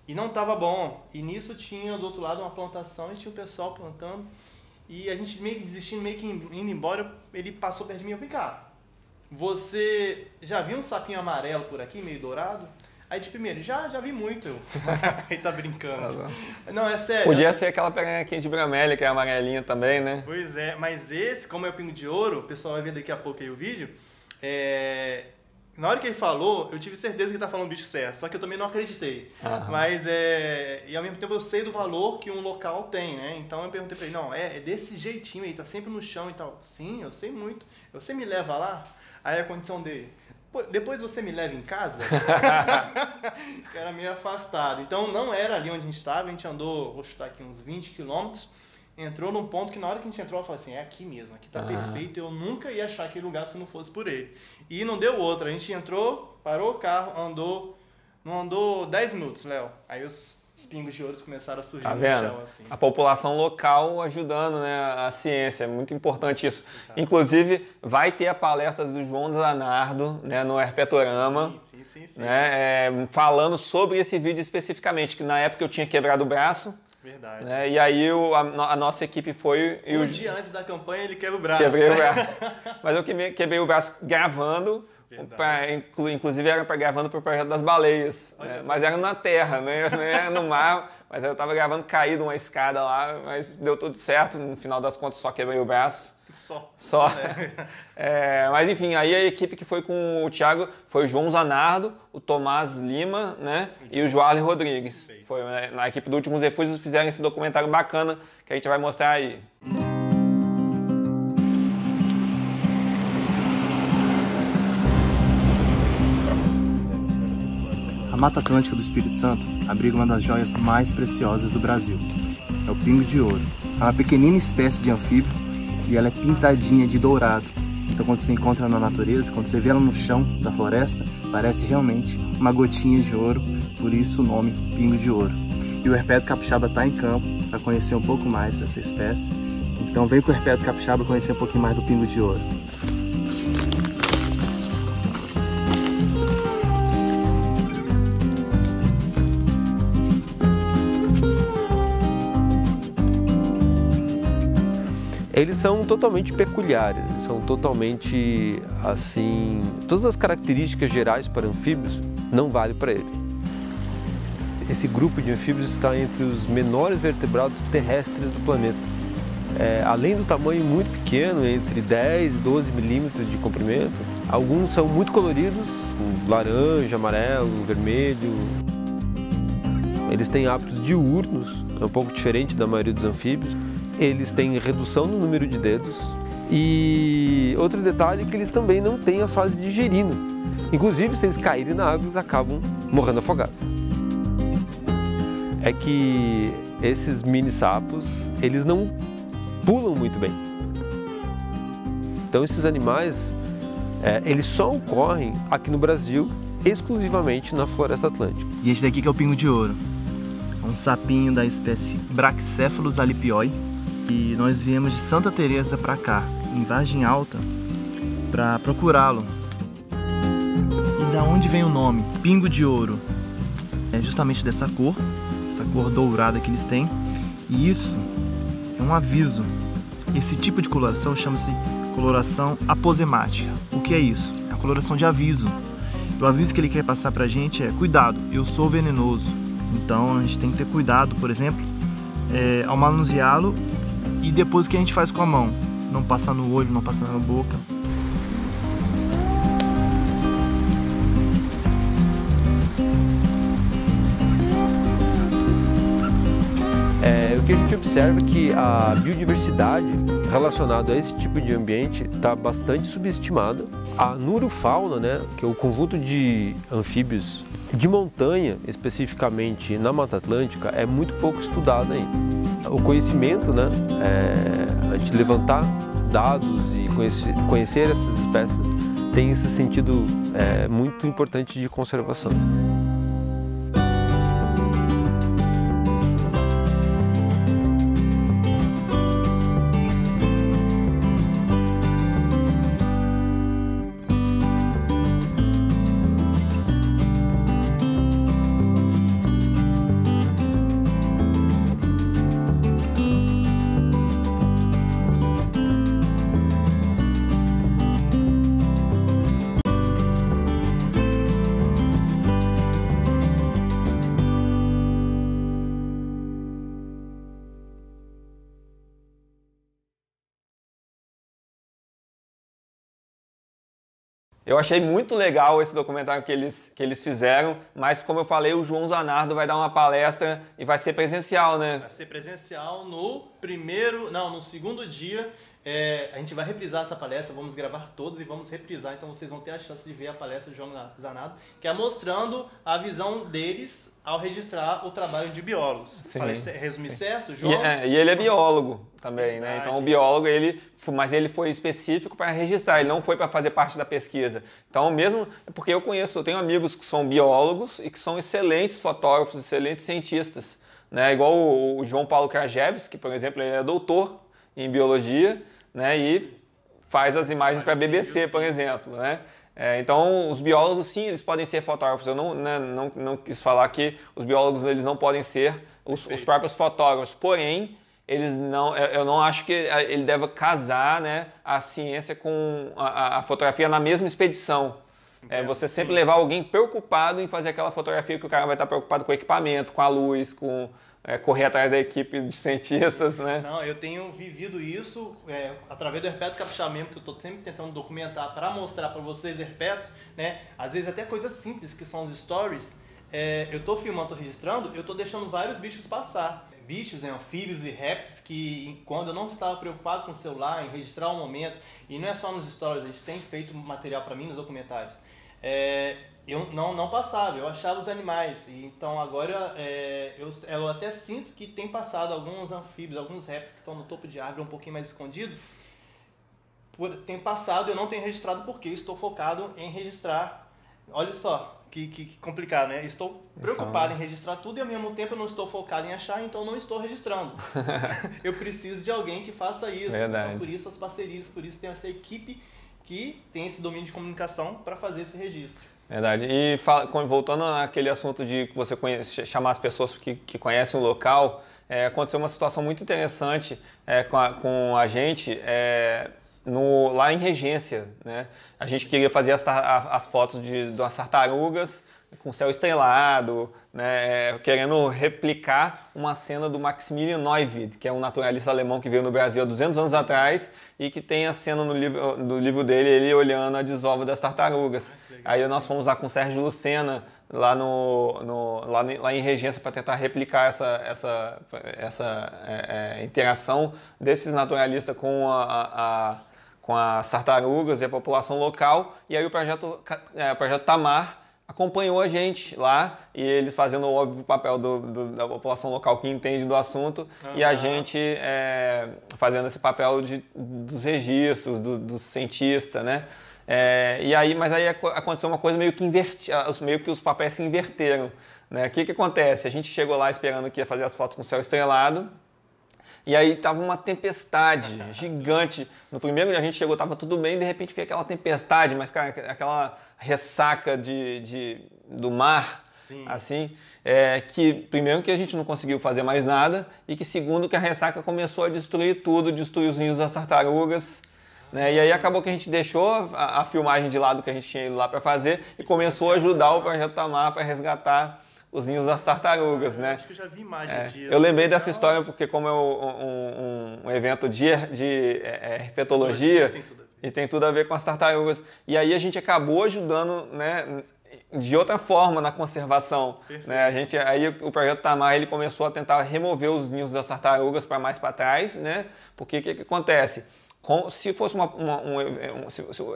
E não estava bom. E nisso tinha do outro lado uma plantação e tinha o pessoal plantando. E a gente meio que desistindo, meio que indo embora, ele passou perto de mim e eu falei, cara, você já viu um sapinho amarelo por aqui, meio dourado? Aí de primeiro, já vi muito. Aí tá brincando. Não, é sério. Podia ser aquela peranha-quinha de bramélia, que é amarelinha também, né? Pois é, mas esse, como é o pingo de ouro, o pessoal vai ver daqui a pouco aí o vídeo, na hora que ele falou, eu tive certeza que ele tá falando o bicho certo, só que eu também não acreditei. Mas e ao mesmo tempo eu sei do valor que um local tem, né? Então eu perguntei pra ele, não, é desse jeitinho aí, tá sempre no chão e tal. Sim, eu sei muito. Você me leva lá? Aí a condição dele, pô, depois você me leva em casa? Que era meio afastado. Então não era ali onde a gente estava, a gente andou, vou chutar aqui, uns 20 quilômetros. Entrou num ponto que na hora que a gente entrou, eu falei assim, é aqui mesmo, aqui tá perfeito, eu nunca ia achar aquele lugar se não fosse por ele. E não deu outra, a gente entrou, parou o carro, não andou 10 minutos, Léo. Aí os os pingos de ouro começaram a surgir Tá no vendo? chão, assim. A população local ajudando, né, a ciência, é muito importante isso. Exato. Inclusive, vai ter a palestra do João Zanardo, né, no Herpetorama, sim. Né, falando sobre esse vídeo especificamente, que na época eu tinha quebrado o braço. Verdade. Né, e aí a nossa equipe foi... Um dia antes da campanha ele quebra o braço. Quebrei o braço. Mas eu quebrei o braço gravando. Inclusive era gravando para o Projeto das Baleias, né? Mas era na terra, né? Não era no mar, mas eu estava gravando caído uma escada lá, mas deu tudo certo, no final das contas só quebrei o braço. Só. Mas enfim, aí a equipe que foi com o Thiago foi o João Zanardo, o Tomás Lima, né? E o Joarley Rodrigues. Foi, né? Na equipe do Últimos Refúgios, fizeram esse documentário bacana que a gente vai mostrar aí. A Mata Atlântica do Espírito Santo abriga uma das joias mais preciosas do Brasil. É o pingo de ouro. É uma pequenina espécie de anfíbio e ela é pintadinha de dourado. Então quando você encontra na natureza, quando você vê ela no chão da floresta, parece realmente uma gotinha de ouro, por isso o nome pingo de ouro. E o Herpeto Capixaba está em campo para conhecer um pouco mais dessa espécie. Então vem com o Herpeto Capixaba conhecer um pouquinho mais do pingo de ouro. Eles são totalmente peculiares, são totalmente assim, todas as características gerais para anfíbios não valem para eles. Esse grupo de anfíbios está entre os menores vertebrados terrestres do planeta. Além do tamanho muito pequeno, entre 10 e 12 milímetros de comprimento, alguns são muito coloridos, laranja, amarelo, vermelho. Eles têm hábitos diurnos, é um pouco diferente da maioria dos anfíbios. Eles têm redução no número de dedos e outro detalhe é que eles também não têm a fase de gerino. Inclusive, se eles caírem na água, eles acabam morrendo afogados. É que esses mini sapos, eles não pulam muito bem. Então esses animais, eles só ocorrem aqui no Brasil, exclusivamente na Floresta Atlântica. E esse daqui que é o pingo de ouro. É um sapinho da espécie Brachycephalus alipioi. E nós viemos de Santa Teresa para cá, em Vargem Alta, para procurá-lo. E da onde vem o nome? Pingo de ouro. É justamente dessa cor, essa cor dourada que eles têm. E isso é um aviso. Esse tipo de coloração chama-se coloração aposemática. O que é isso? É a coloração de aviso. O aviso que ele quer passar para a gente é: cuidado, eu sou venenoso. Então a gente tem que ter cuidado, por exemplo, ao manuseá-lo. E depois o que a gente faz com a mão? Não passar no olho, não passar na boca. O que a gente observa é que a biodiversidade relacionada a esse tipo de ambiente está bastante subestimada. A nurofauna, né, que é o conjunto de anfíbios de montanha, especificamente na Mata Atlântica, é muito pouco estudada ainda. O conhecimento, né, a gente levantar dados e conhecer essas espécies tem esse sentido muito importante de conservação. Eu achei muito legal esse documentário que eles fizeram, mas como eu falei, o João Zanardo vai dar uma palestra e vai ser presencial, né? Vai ser presencial no segundo dia. A gente vai reprisar essa palestra, vamos gravar todos e vamos reprisar, então vocês vão ter a chance de ver a palestra do João Zanardo, que é mostrando a visão deles ao registrar o trabalho de biólogos. Sim, Resumi sim. certo, João? E ele é biólogo também, né? Verdade. Então o biólogo, mas ele foi específico para registrar, ele não foi para fazer parte da pesquisa. Então mesmo, porque eu tenho amigos que são biólogos e que são excelentes fotógrafos, excelentes cientistas, né? Igual o João Paulo Krajewski, por exemplo, ele é doutor em biologia, né? E faz as imagens para a BBC, por exemplo, né? Então, os biólogos, sim, eles podem ser fotógrafos. Eu não quis falar que os biólogos eles não podem ser os próprios fotógrafos. Porém, eu não acho que ele deva casar, né, a ciência com a fotografia na mesma expedição. Você sempre levar alguém preocupado em fazer aquela fotografia que o cara vai estar preocupado com o equipamento, com a luz, com correr atrás da equipe de cientistas, né? Não, eu tenho vivido isso através do Herpeto Capixaba mesmo, que eu estou sempre tentando documentar para mostrar para vocês herpetos, né? Às vezes até coisas simples que são os stories. Eu estou filmando, estou registrando, eu estou deixando vários bichos passar. Bichos, né, anfíbios e répteis que quando eu não estava preocupado com o celular, em registrar o momento, e não é só nos stories, a gente tem feito material para mim nos documentários, eu não passava, eu achava os animais. Então agora eu até sinto que tem passado alguns anfíbios, alguns répteis que estão no topo de árvore, um pouquinho mais escondidos. Tem passado, eu não tenho registrado porque estou focado em registrar. Olha só, que complicado, né? Estou preocupado em registrar tudo e ao mesmo tempo eu não estou focado em achar, então não estou registrando. Eu preciso de alguém que faça isso. Verdade. Então, por isso as parcerias, por isso tem essa equipe que tem esse domínio de comunicação para fazer esse registro. Verdade. E voltando àquele assunto de que você chamar as pessoas que conhecem o local, aconteceu uma situação muito interessante com a gente lá em Regência, né? A gente queria fazer as fotos de umas tartarugas com céu estrelado, né? Querendo replicar uma cena do Maximilian Neuwied, que é um naturalista alemão que veio no Brasil há 200 anos atrás e que tem a cena no livro dele, ele olhando a desova das tartarugas. Aí nós fomos lá com o Sérgio Lucena, lá em Regência, para tentar replicar essa interação desses naturalistas com as tartarugas e a população local. E aí o projeto Tamar acompanhou a gente lá, e eles fazendo o óbvio papel da população local que entende do assunto, e a gente fazendo esse papel dos registros, dos cientistas, né? Mas aí aconteceu uma coisa meio que os papéis se inverteram, né? O que acontece? A gente chegou lá esperando que ia fazer as fotos com céu estrelado, e aí tava uma tempestade gigante. No primeiro dia a gente chegou, tava tudo bem, de repente veio aquela tempestade, mas cara, aquela ressaca do mar, sim, assim, que primeiro que a gente não conseguiu fazer mais nada, e que segundo que a ressaca começou a destruir tudo, destruir os ninhos das tartarugas, né? E aí acabou que a gente deixou a filmagem de lado que a gente tinha ido lá para fazer e começou a ajudar o Projeto Tamar para resgatar os ninhos das tartarugas, né? Acho que eu já vi imagens disso. Eu lembrei dessa história porque como é um evento de herpetologia e tem tudo a ver com as tartarugas. E aí a gente acabou ajudando, né, de outra forma na conservação, né? Aí o Projeto Tamar ele começou a tentar remover os ninhos das tartarugas para mais para trás, né? Porque o que acontece? Se fosse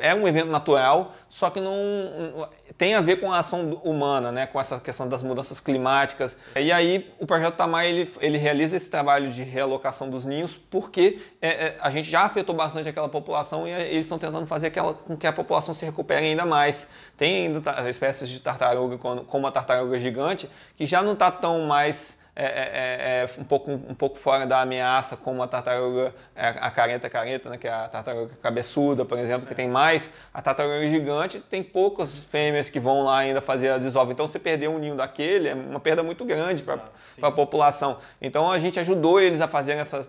é um evento natural, só que não tem a ver com a ação humana, né? Com essa questão das mudanças climáticas. E aí o Projeto Tamar ele realiza esse trabalho de realocação dos ninhos porque a gente já afetou bastante aquela população e eles estão tentando fazer com que a população se recupere ainda mais. Tem ainda espécies de tartaruga, como a tartaruga gigante, que já não está tão mais um pouco fora da ameaça, como a tartaruga, a careta, né, que é a tartaruga cabeçuda, por exemplo, certo, que tem mais. A tartaruga gigante tem poucas fêmeas que vão lá ainda fazer a desova. Então, você perder um ninho daquele é uma perda muito grande para a população. Então, a gente ajudou eles a fazer essas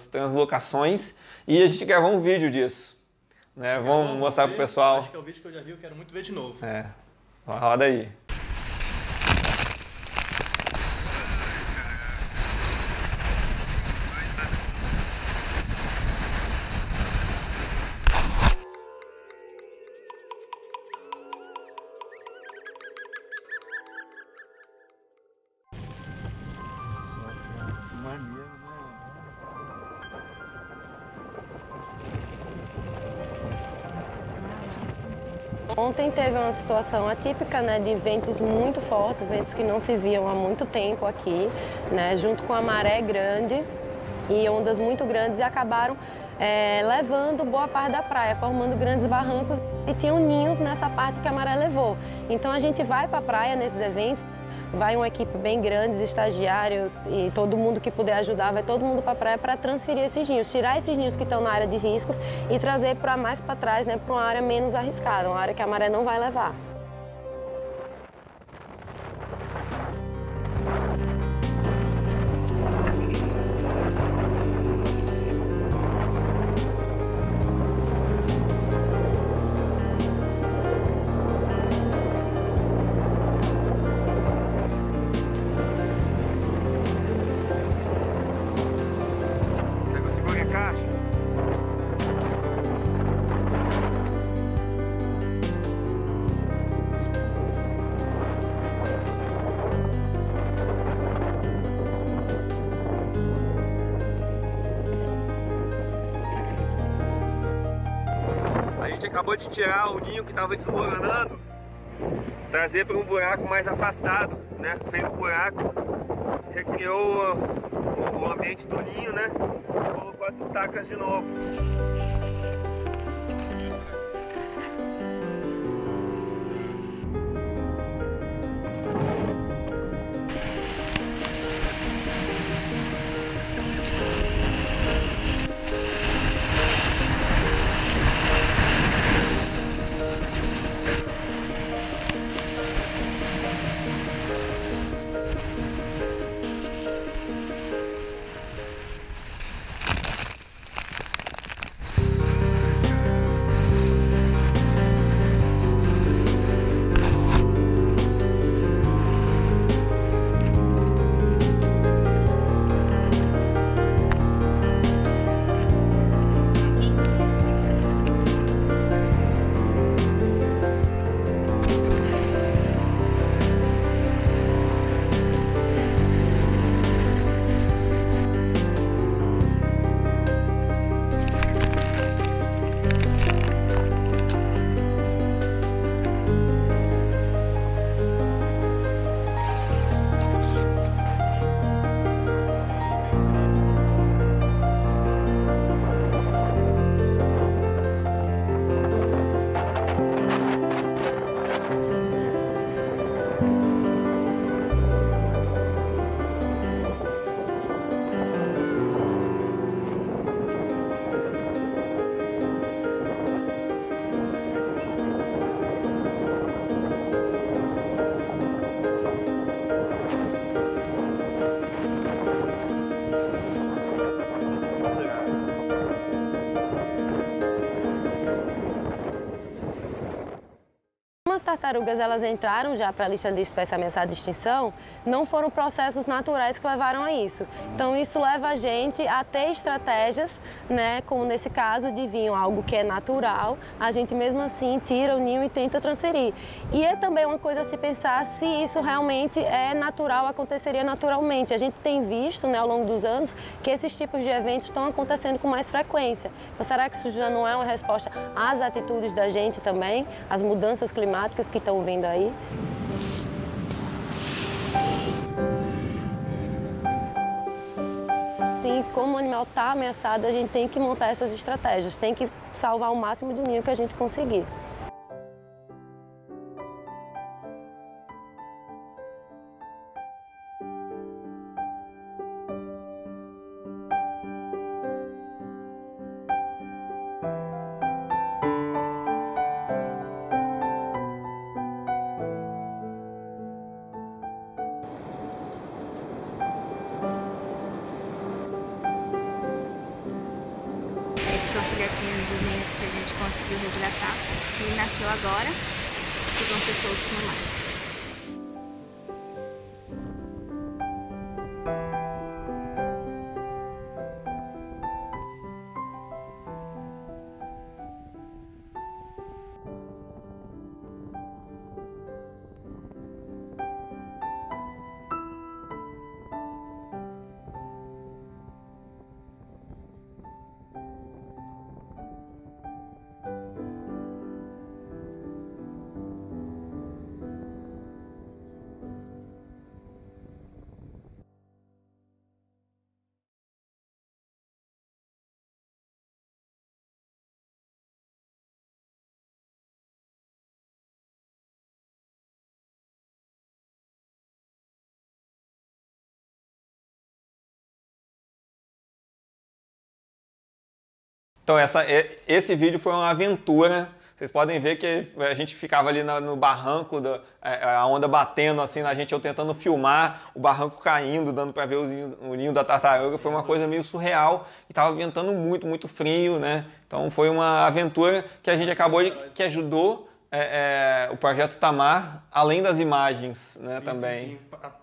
translocações e a gente gravou um vídeo disso, né? Vamos mostrar para o pessoal. Acho que é o vídeo que eu já vi, eu quero muito ver de novo. Roda aí. Ontem teve uma situação atípica, né, de ventos muito fortes, ventos que não se viam há muito tempo aqui, né, junto com a maré grande e ondas muito grandes, e acabaram levando boa parte da praia, formando grandes barrancos, e tinham ninhos nessa parte que a maré levou. Então a gente vai para a praia nesses eventos, vai uma equipe bem grande, estagiários e todo mundo que puder ajudar, vai todo mundo para a praia para transferir esses ninhos, tirar esses ninhos que estão na área de riscos e trazer para mais para trás, né, para uma área menos arriscada, uma área que a maré não vai levar. A gente acabou de tirar o ninho que estava desmoronando, trazer para um buraco mais afastado, né? Fez um buraco, recriou o ambiente do ninho, né? Colocou as estacas de novo. As tartarugas, elas entraram já para a lista de espécies ameaçadas de extinção, não foram processos naturais que levaram a isso. Então isso leva a gente a ter estratégias, né, como nesse caso de vir algo que é natural, a gente mesmo assim tira o ninho e tenta transferir. E é também uma coisa a se pensar se isso realmente é natural, aconteceria naturalmente. A gente tem visto, né, ao longo dos anos que esses tipos de eventos estão acontecendo com mais frequência. Então será que isso já não é uma resposta às atitudes da gente também, às mudanças climáticas que estão vindo aí? Sim, como o animal está ameaçado, a gente tem que montar essas estratégias, tem que salvar o máximo de ninho que a gente conseguir. São filhotinhos dos ninhos que a gente conseguiu resgatar, que nasceu agora, que vão ser soltos no mar. Então esse vídeo foi uma aventura. Vocês podem ver que a gente ficava ali no barranco, a onda batendo assim na gente, eu tentando filmar, o barranco caindo, dando para ver o ninho da tartaruga. Foi uma coisa meio surreal e estava ventando muito, muito frio, né? Então foi uma aventura que a gente que ajudou o Projeto Tamar, além das imagens, né, também. Sim.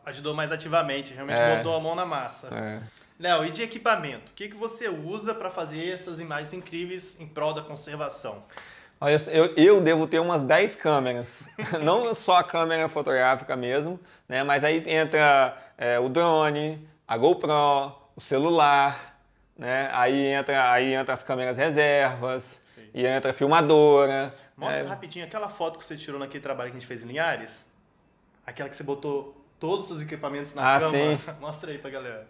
Ajudou mais ativamente, realmente botou a mão na massa. Léo, e de equipamento? O que você usa para fazer essas imagens incríveis em prol da conservação? Olha, eu devo ter umas 10 câmeras, não só a câmera fotográfica mesmo, né? Mas aí entra o drone, a GoPro, o celular, né? Aí entra as câmeras reservas, e entra a filmadora. Mostra rapidinho aquela foto que você tirou naquele trabalho que a gente fez em Linhares, aquela que você botou todos os equipamentos na cama. Sim. Mostra aí pra galera.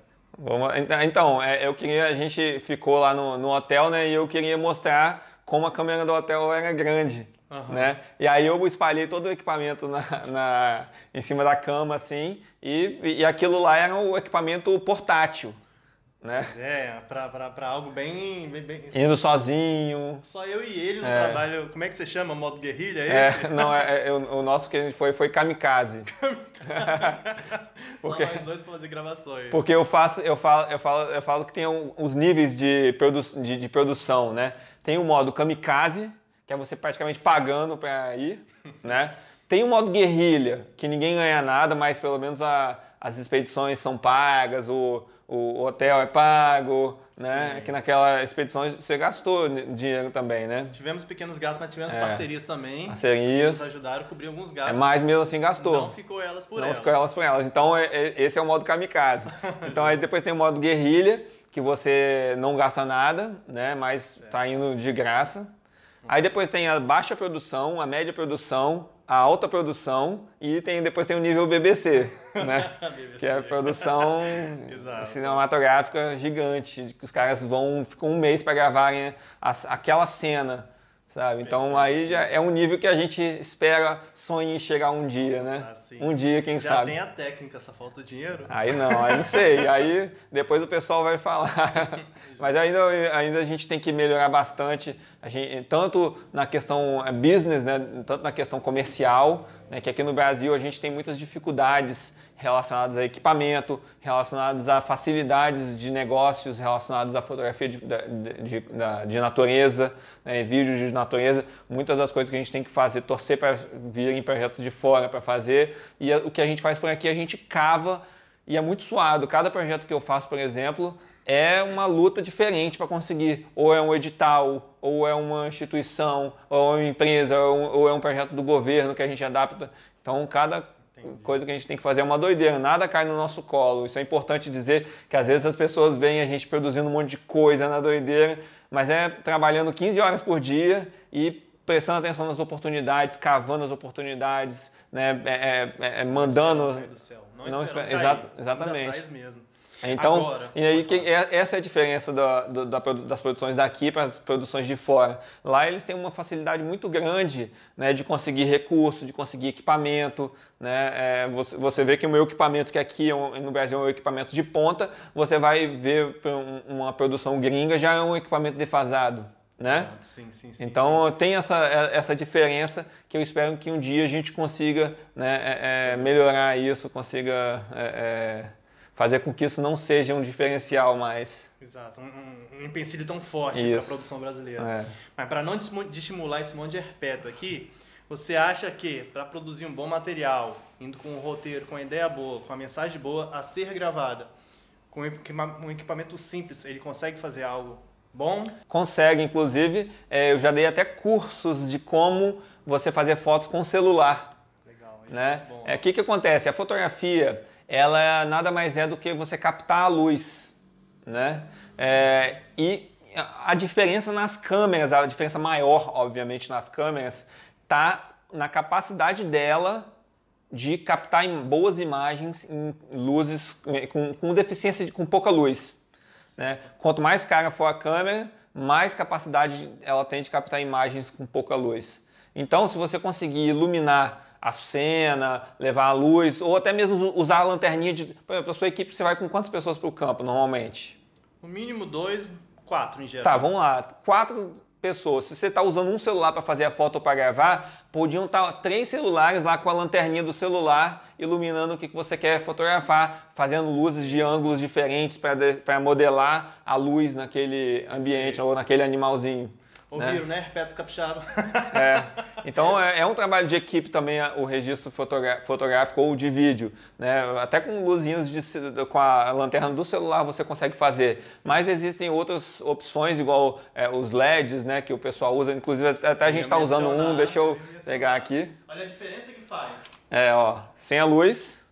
Então, a gente ficou lá no hotel, né? E eu queria mostrar como a câmera do hotel era grande, né? E aí eu espalhei todo o equipamento em cima da cama, assim, e aquilo lá era o equipamento portátil, né? Pra algo bem... Indo sozinho. Só eu e ele no trabalho, como é que você chama? Modo guerrilha, esse? Não, o nosso que a gente foi kamikaze. Porque, só nós dois pra fazer gravações. Porque eu falo que tem os níveis de produção, né? Tem o modo kamikaze, que é você praticamente pagando para ir, né? Tem o modo guerrilha, que ninguém ganha nada, mas pelo menos as expedições são pagas, o hotel é pago, né? Que naquela expedição você gastou dinheiro também, né? Tivemos pequenos gastos, mas tivemos parcerias também. Parcerias. Que nos ajudaram a cobrir alguns gastos. Mas mesmo assim gastou. Não ficou elas por elas. Então esse é o modo kamikaze. Então aí depois tem o modo guerrilha, que você não gasta nada, né? Mas tá indo de graça. Aí depois tem a baixa produção, a média produção, a alta produção e depois tem o nível BBC, né? BBC. Que é a produção cinematográfica gigante, que os caras ficam um mês para gravarem aquela cena, sabe? Então aí já é um nível que a gente espera, sonha em chegar um dia, né? Um dia, quem sabe. Já tem a técnica, só falta o dinheiro? Aí não sei. Aí depois o pessoal vai falar. Mas ainda a gente tem que melhorar bastante, tanto na questão business, né? Tanto na questão comercial, né? Que aqui no Brasil a gente tem muitas dificuldades relacionadas a equipamento, relacionadas a facilidades de negócios, relacionadas à fotografia de natureza, né, vídeos de natureza. Muitas das coisas que a gente tem que fazer, torcer para virem projetos de fora para fazer. E o que a gente faz por aqui, a gente cava e é muito suado. Cada projeto que eu faço, por exemplo, é uma luta diferente para conseguir. Ou é um edital, ou é uma instituição, ou é uma empresa, ou é um projeto do governo que a gente adapta. Então, cada coisa que a gente tem que fazer é uma doideira, nada cai no nosso colo. Isso é importante dizer, que às vezes as pessoas veem a gente produzindo um monte de coisa na doideira, mas trabalhando 15 horas por dia e prestando atenção nas oportunidades, cavando as oportunidades, né, mandando... Não esperando cair. Exatamente. Mesmo. Então, agora, e aí essa é a diferença das produções daqui para as produções de fora. Lá eles têm uma facilidade muito grande, né, de conseguir recurso, de conseguir equipamento, né? Você vê que o meu equipamento, que aqui no Brasil é um equipamento de ponta, você vai ver uma produção gringa, já é um equipamento defasado, né? Sim. Então tem essa diferença que eu espero que um dia a gente consiga, né, melhorar isso, consiga... fazer com que isso não seja um diferencial mais. Exato, um empecilho tão forte para a produção brasileira. Mas para não estimular esse monte de herpeto aqui, você acha que para produzir um bom material, indo com um roteiro, com uma ideia boa, com uma mensagem boa a ser gravada, com um equipamento simples, ele consegue fazer algo bom? Consegue, inclusive, eu já dei até cursos de como você fazer fotos com celular. Legal, isso né? é muito bom. O que acontece? A fotografia, ela nada mais é do que você captar a luz, né? E a diferença nas câmeras, a diferença maior, obviamente, nas câmeras, está na capacidade dela de captar boas imagens em luzes com deficiência, com pouca luz, né? Quanto mais cara for a câmera, mais capacidade ela tem de captar imagens com pouca luz. Então, se você conseguir iluminar a cena, levar a luz, ou até mesmo usar a lanterninha para a sua equipe, você vai com quantas pessoas para o campo normalmente? No mínimo 2, 4 em geral. Tá, vamos lá. 4 pessoas. Se você está usando um celular para fazer a foto ou para gravar, podiam estar 3 celulares lá com a lanterninha do celular iluminando o que você quer fotografar, fazendo luzes de ângulos diferentes para modelar a luz naquele ambiente ou naquele animalzinho. Ouviram, né? Herpeto Capixaba. Então é um trabalho de equipe também o registro fotográfico ou de vídeo, né? Até com luzinhas com a lanterna do celular você consegue fazer, mas existem outras opções igual os LEDs, né? Que o pessoal usa, inclusive até a gente está usando um, deixa eu pegar aqui. Olha a diferença que faz. Ó, sem a luz,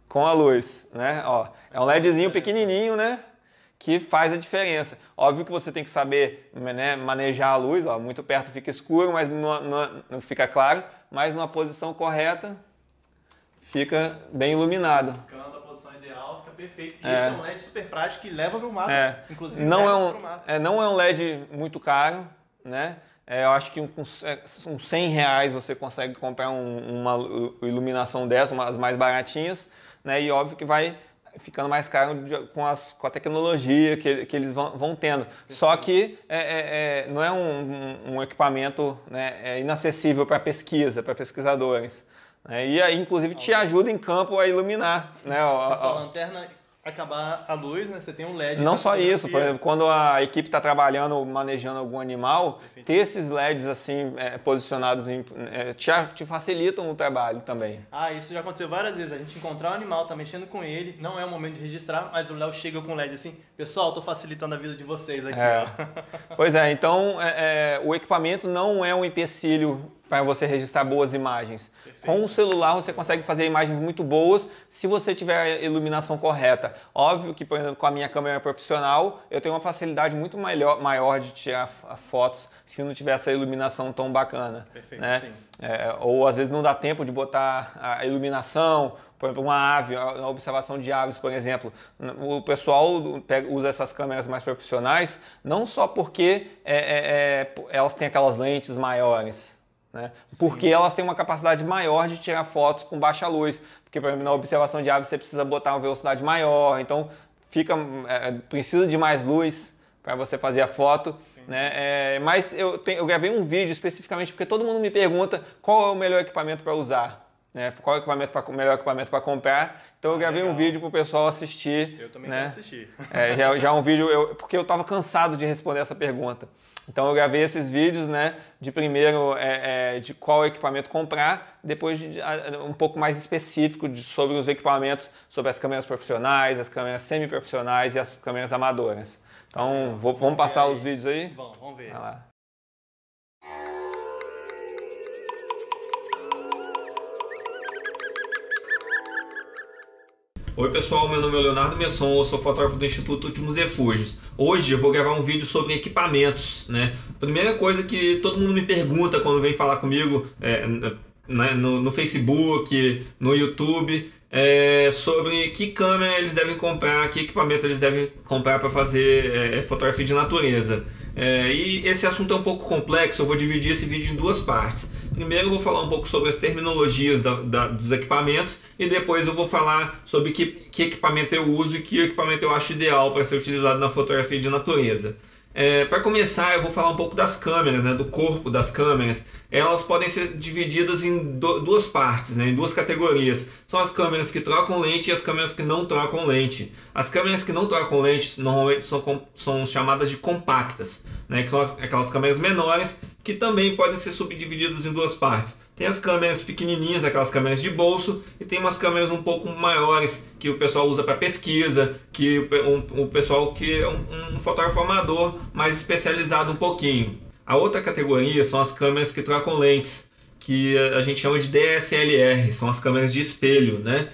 com a luz, né? Ó, é um LEDzinho pequenininho, né? Que faz a diferença. Óbvio que você tem que saber, né, manejar a luz, ó, muito perto fica escuro, mas não fica claro, mas numa posição correta fica bem iluminado. Buscando a posição ideal, fica perfeito. E esse é um LED super prático que leva para o mato, inclusive. Não é um LED muito caro, né? Eu acho que com uns 100 reais você consegue comprar uma iluminação dessa, as mais baratinhas, né? E óbvio que vai ficando mais caro com a tecnologia que eles vão tendo. Só que não é um equipamento, né, inacessível para pesquisa, para pesquisadores. Né? E aí, inclusive, te ajuda em campo a iluminar. Né? A sua lanterna acabar a luz, né? Você tem um LED. Não só isso, por exemplo, quando a equipe está trabalhando, manejando algum animal, ter esses LEDs assim posicionados te facilitam o trabalho também. Isso já aconteceu várias vezes. A gente encontrar um animal, tá mexendo com ele, não é o momento de registrar, mas o Léo chega com o LED assim, pessoal, tô facilitando a vida de vocês aqui. Ó. Pois é, então o equipamento não é um empecilho para você registrar boas imagens. Perfeito. Com o celular você consegue fazer imagens muito boas se você tiver a iluminação correta. Óbvio que, por exemplo, com a minha câmera profissional, eu tenho uma facilidade muito maior de tirar fotos se não tiver essa iluminação tão bacana. Perfeito, né? sim. Ou às vezes não dá tempo de botar a iluminação, por exemplo, uma ave, a observação de aves, por exemplo. O pessoal usa essas câmeras mais profissionais não só porque elas têm aquelas lentes maiores, né? Porque elas têm uma capacidade maior de tirar fotos com baixa luz. Porque, por exemplo, na observação de aves você precisa botar uma velocidade maior, então precisa de mais luz para você fazer a foto. Né? Mas eu gravei um vídeo especificamente porque todo mundo me pergunta qual é o melhor equipamento para usar. Né? Qual é o melhor equipamento para comprar. Então eu gravei um vídeo para o pessoal assistir. Eu também né? quero assistir. Já um vídeo, porque eu estava cansado de responder essa pergunta. Então eu gravei esses vídeos, né, de primeiro de qual equipamento comprar, depois um pouco mais específico sobre os equipamentos, sobre as câmeras profissionais, as câmeras semi-profissionais e as câmeras amadoras. Então vamos passar os vídeos aí? Vamos ver. Vai lá. Oi pessoal, meu nome é Leonardo Messon, eu sou fotógrafo do Instituto Últimos Refúgios. Hoje eu vou gravar um vídeo sobre equipamentos, né? Primeira coisa que todo mundo me pergunta quando vem falar comigo no Facebook, no YouTube, sobre que câmera eles devem comprar, que equipamento eles devem comprar para fazer fotografia de natureza. E esse assunto é um pouco complexo, eu vou dividir esse vídeo em 2 partes. Primeiro eu vou falar um pouco sobre as terminologias dos equipamentos e depois eu vou falar sobre que equipamento eu uso e que equipamento eu acho ideal para ser utilizado na fotografia de natureza. Para começar, eu vou falar um pouco das câmeras, né, do corpo das câmeras. Elas podem ser divididas em 2 partes, né, em 2 categorias. São as câmeras que trocam lente e as câmeras que não trocam lente. As câmeras que não trocam lente normalmente são chamadas de compactas, né, que são aquelas câmeras menores que também podem ser subdivididas em 2 partes. Tem as câmeras pequenininhas, aquelas câmeras de bolso, e tem umas câmeras um pouco maiores que o pessoal usa para pesquisa, que o pessoal que é um fotógrafo amador mais especializado um pouquinho. A outra categoria são as câmeras que trocam lentes, que a gente chama de DSLR, são as câmeras de espelho, né?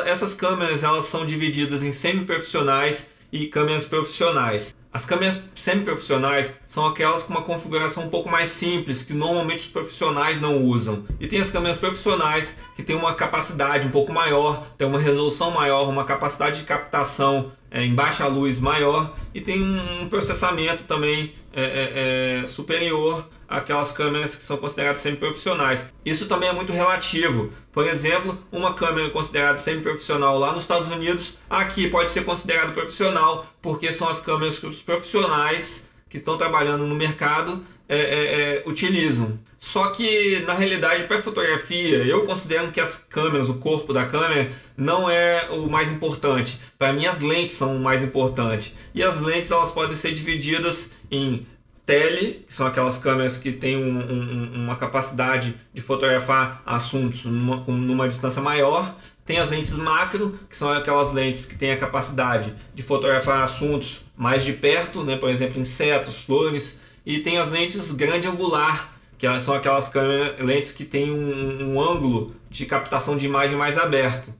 Essas câmeras elas são divididas em semi-profissionais e câmeras profissionais. As câmeras semi-profissionais são aquelas com uma configuração um pouco mais simples, que normalmente os profissionais não usam. E tem as câmeras profissionais que têm uma capacidade um pouco maior, tem uma resolução maior, uma capacidade de captação em baixa luz maior e tem um processamento também superior àquelas câmeras que são consideradas semiprofissionais. Isso também é muito relativo. Por exemplo, uma câmera considerada semiprofissional lá nos Estados Unidos, aqui pode ser considerada profissional, porque são as câmeras que os profissionais que estão trabalhando no mercado utilizam. Só que na realidade, para fotografia, eu considero que as câmeras, o corpo da câmera, não é o mais importante. Para mim, as lentes são o mais importante. E as lentes, elas podem ser divididas em tele, que são aquelas câmeras que têm uma capacidade de fotografar assuntos numa distância maior. Tem as lentes macro, que são aquelas lentes que têm a capacidade de fotografar assuntos mais de perto, né? Por exemplo, insetos, flores. E tem as lentes grande angular, que são aquelas lentes que têm um ângulo de captação de imagem mais aberto.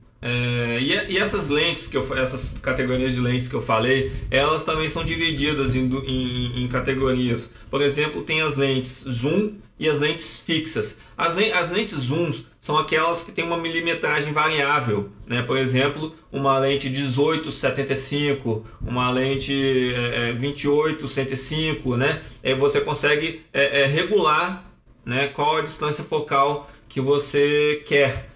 E essas lentes, essas categorias de lentes que eu falei, elas também são divididas em categorias. Por exemplo, tem as lentes zoom e as lentes fixas. As lentes zooms são aquelas que têm uma milimetragem variável, né? Por exemplo, uma lente 18-75, uma lente 28-105, né? Você consegue regular, né, qual a distância focal que você quer.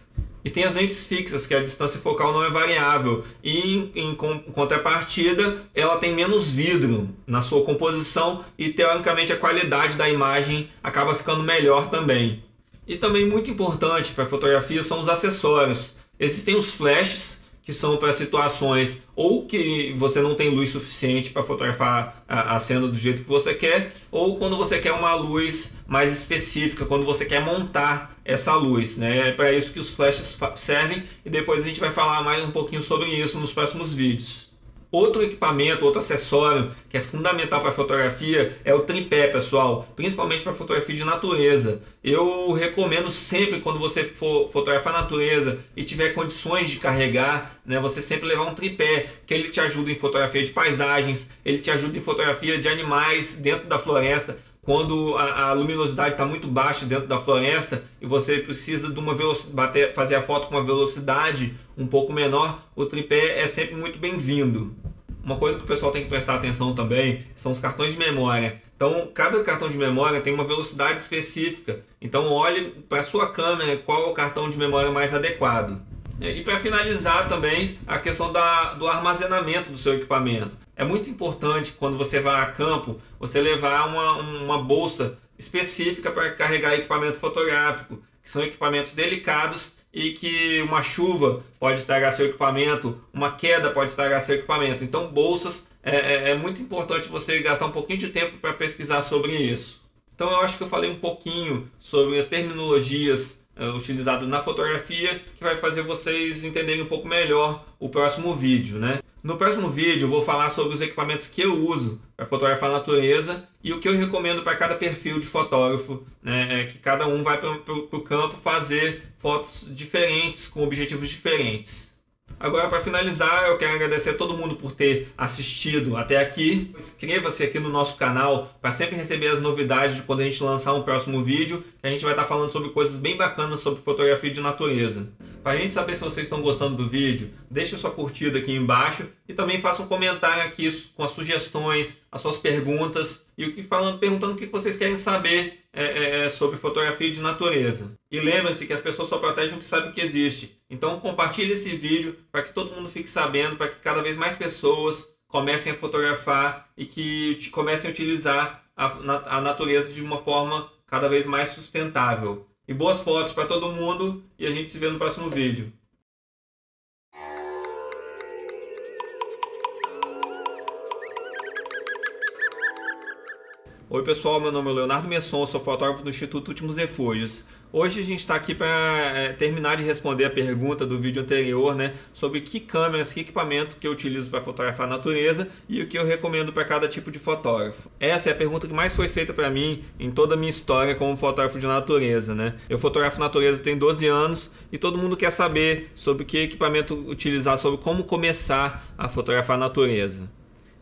E tem as lentes fixas, que a distância focal não é variável. E em contrapartida, ela tem menos vidro na sua composição e teoricamente a qualidade da imagem acaba ficando melhor também. E também muito importante para a fotografia são os acessórios. Existem os flashes, que são para situações ou que você não tem luz suficiente para fotografar a cena do jeito que você quer, ou quando você quer uma luz mais específica, quando você quer montar essa luz, né? É para isso que os flashes servem, e depois a gente vai falar mais um pouquinho sobre isso nos próximos vídeos. Outro equipamento, outro acessório que é fundamental para a fotografia é o tripé, pessoal, principalmente para fotografia de natureza. Eu recomendo sempre, quando você for fotografar a natureza e tiver condições de carregar, né, você sempre levar um tripé, que ele te ajuda em fotografia de paisagens, ele te ajuda em fotografia de animais dentro da floresta. Quando a luminosidade está muito baixa dentro da floresta e você precisa de uma velocidade, fazer a foto com uma velocidade um pouco menor, o tripé é sempre muito bem-vindo. Uma coisa que o pessoal tem que prestar atenção também são os cartões de memória. Então, cada cartão de memória tem uma velocidade específica. Então, olhe para a sua câmera qual é o cartão de memória mais adequado. E para finalizar também, a questão do armazenamento do seu equipamento. É muito importante, quando você vai a campo, você levar uma bolsa específica para carregar equipamento fotográfico, que são equipamentos delicados e que uma chuva pode estragar seu equipamento, uma queda pode estragar seu equipamento. Então, bolsas, é muito importante você gastar um pouquinho de tempo para pesquisar sobre isso. Então, eu acho que eu falei um pouquinho sobre as terminologias utilizadas na fotografia, que vai fazer vocês entenderem um pouco melhor o próximo vídeo, né? No próximo vídeo eu vou falar sobre os equipamentos que eu uso para fotografar a natureza e o que eu recomendo para cada perfil de fotógrafo, né? Que cada um vai para o campo fazer fotos diferentes, com objetivos diferentes. Agora, para finalizar, eu quero agradecer a todo mundo por ter assistido até aqui. Inscreva-se aqui no nosso canal para sempre receber as novidades de quando a gente lançar um próximo vídeo, que a gente vai estar falando sobre coisas bem bacanas sobre fotografia de natureza. Para a gente saber se vocês estão gostando do vídeo, deixe sua curtida aqui embaixo e também faça um comentário aqui com as sugestões, as suas perguntas e perguntando o que vocês querem saber sobre fotografia de natureza. E lembre-se que as pessoas só protegem o que sabem que existe. Então compartilhe esse vídeo para que todo mundo fique sabendo, para que cada vez mais pessoas comecem a fotografar e que comecem a utilizar a natureza de uma forma cada vez mais sustentável. E boas fotos para todo mundo e a gente se vê no próximo vídeo. Oi pessoal, meu nome é Leonardo Messon, sou fotógrafo do Instituto Últimos Refúgios. Hoje a gente está aqui para terminar de responder a pergunta do vídeo anterior, né, sobre que câmeras, que equipamento que eu utilizo para fotografar a natureza e o que eu recomendo para cada tipo de fotógrafo. Essa é a pergunta que mais foi feita para mim em toda a minha história como fotógrafo de natureza, né? Eu fotografo natureza tem 12 anos e todo mundo quer saber sobre que equipamento utilizar, sobre como começar a fotografar a natureza.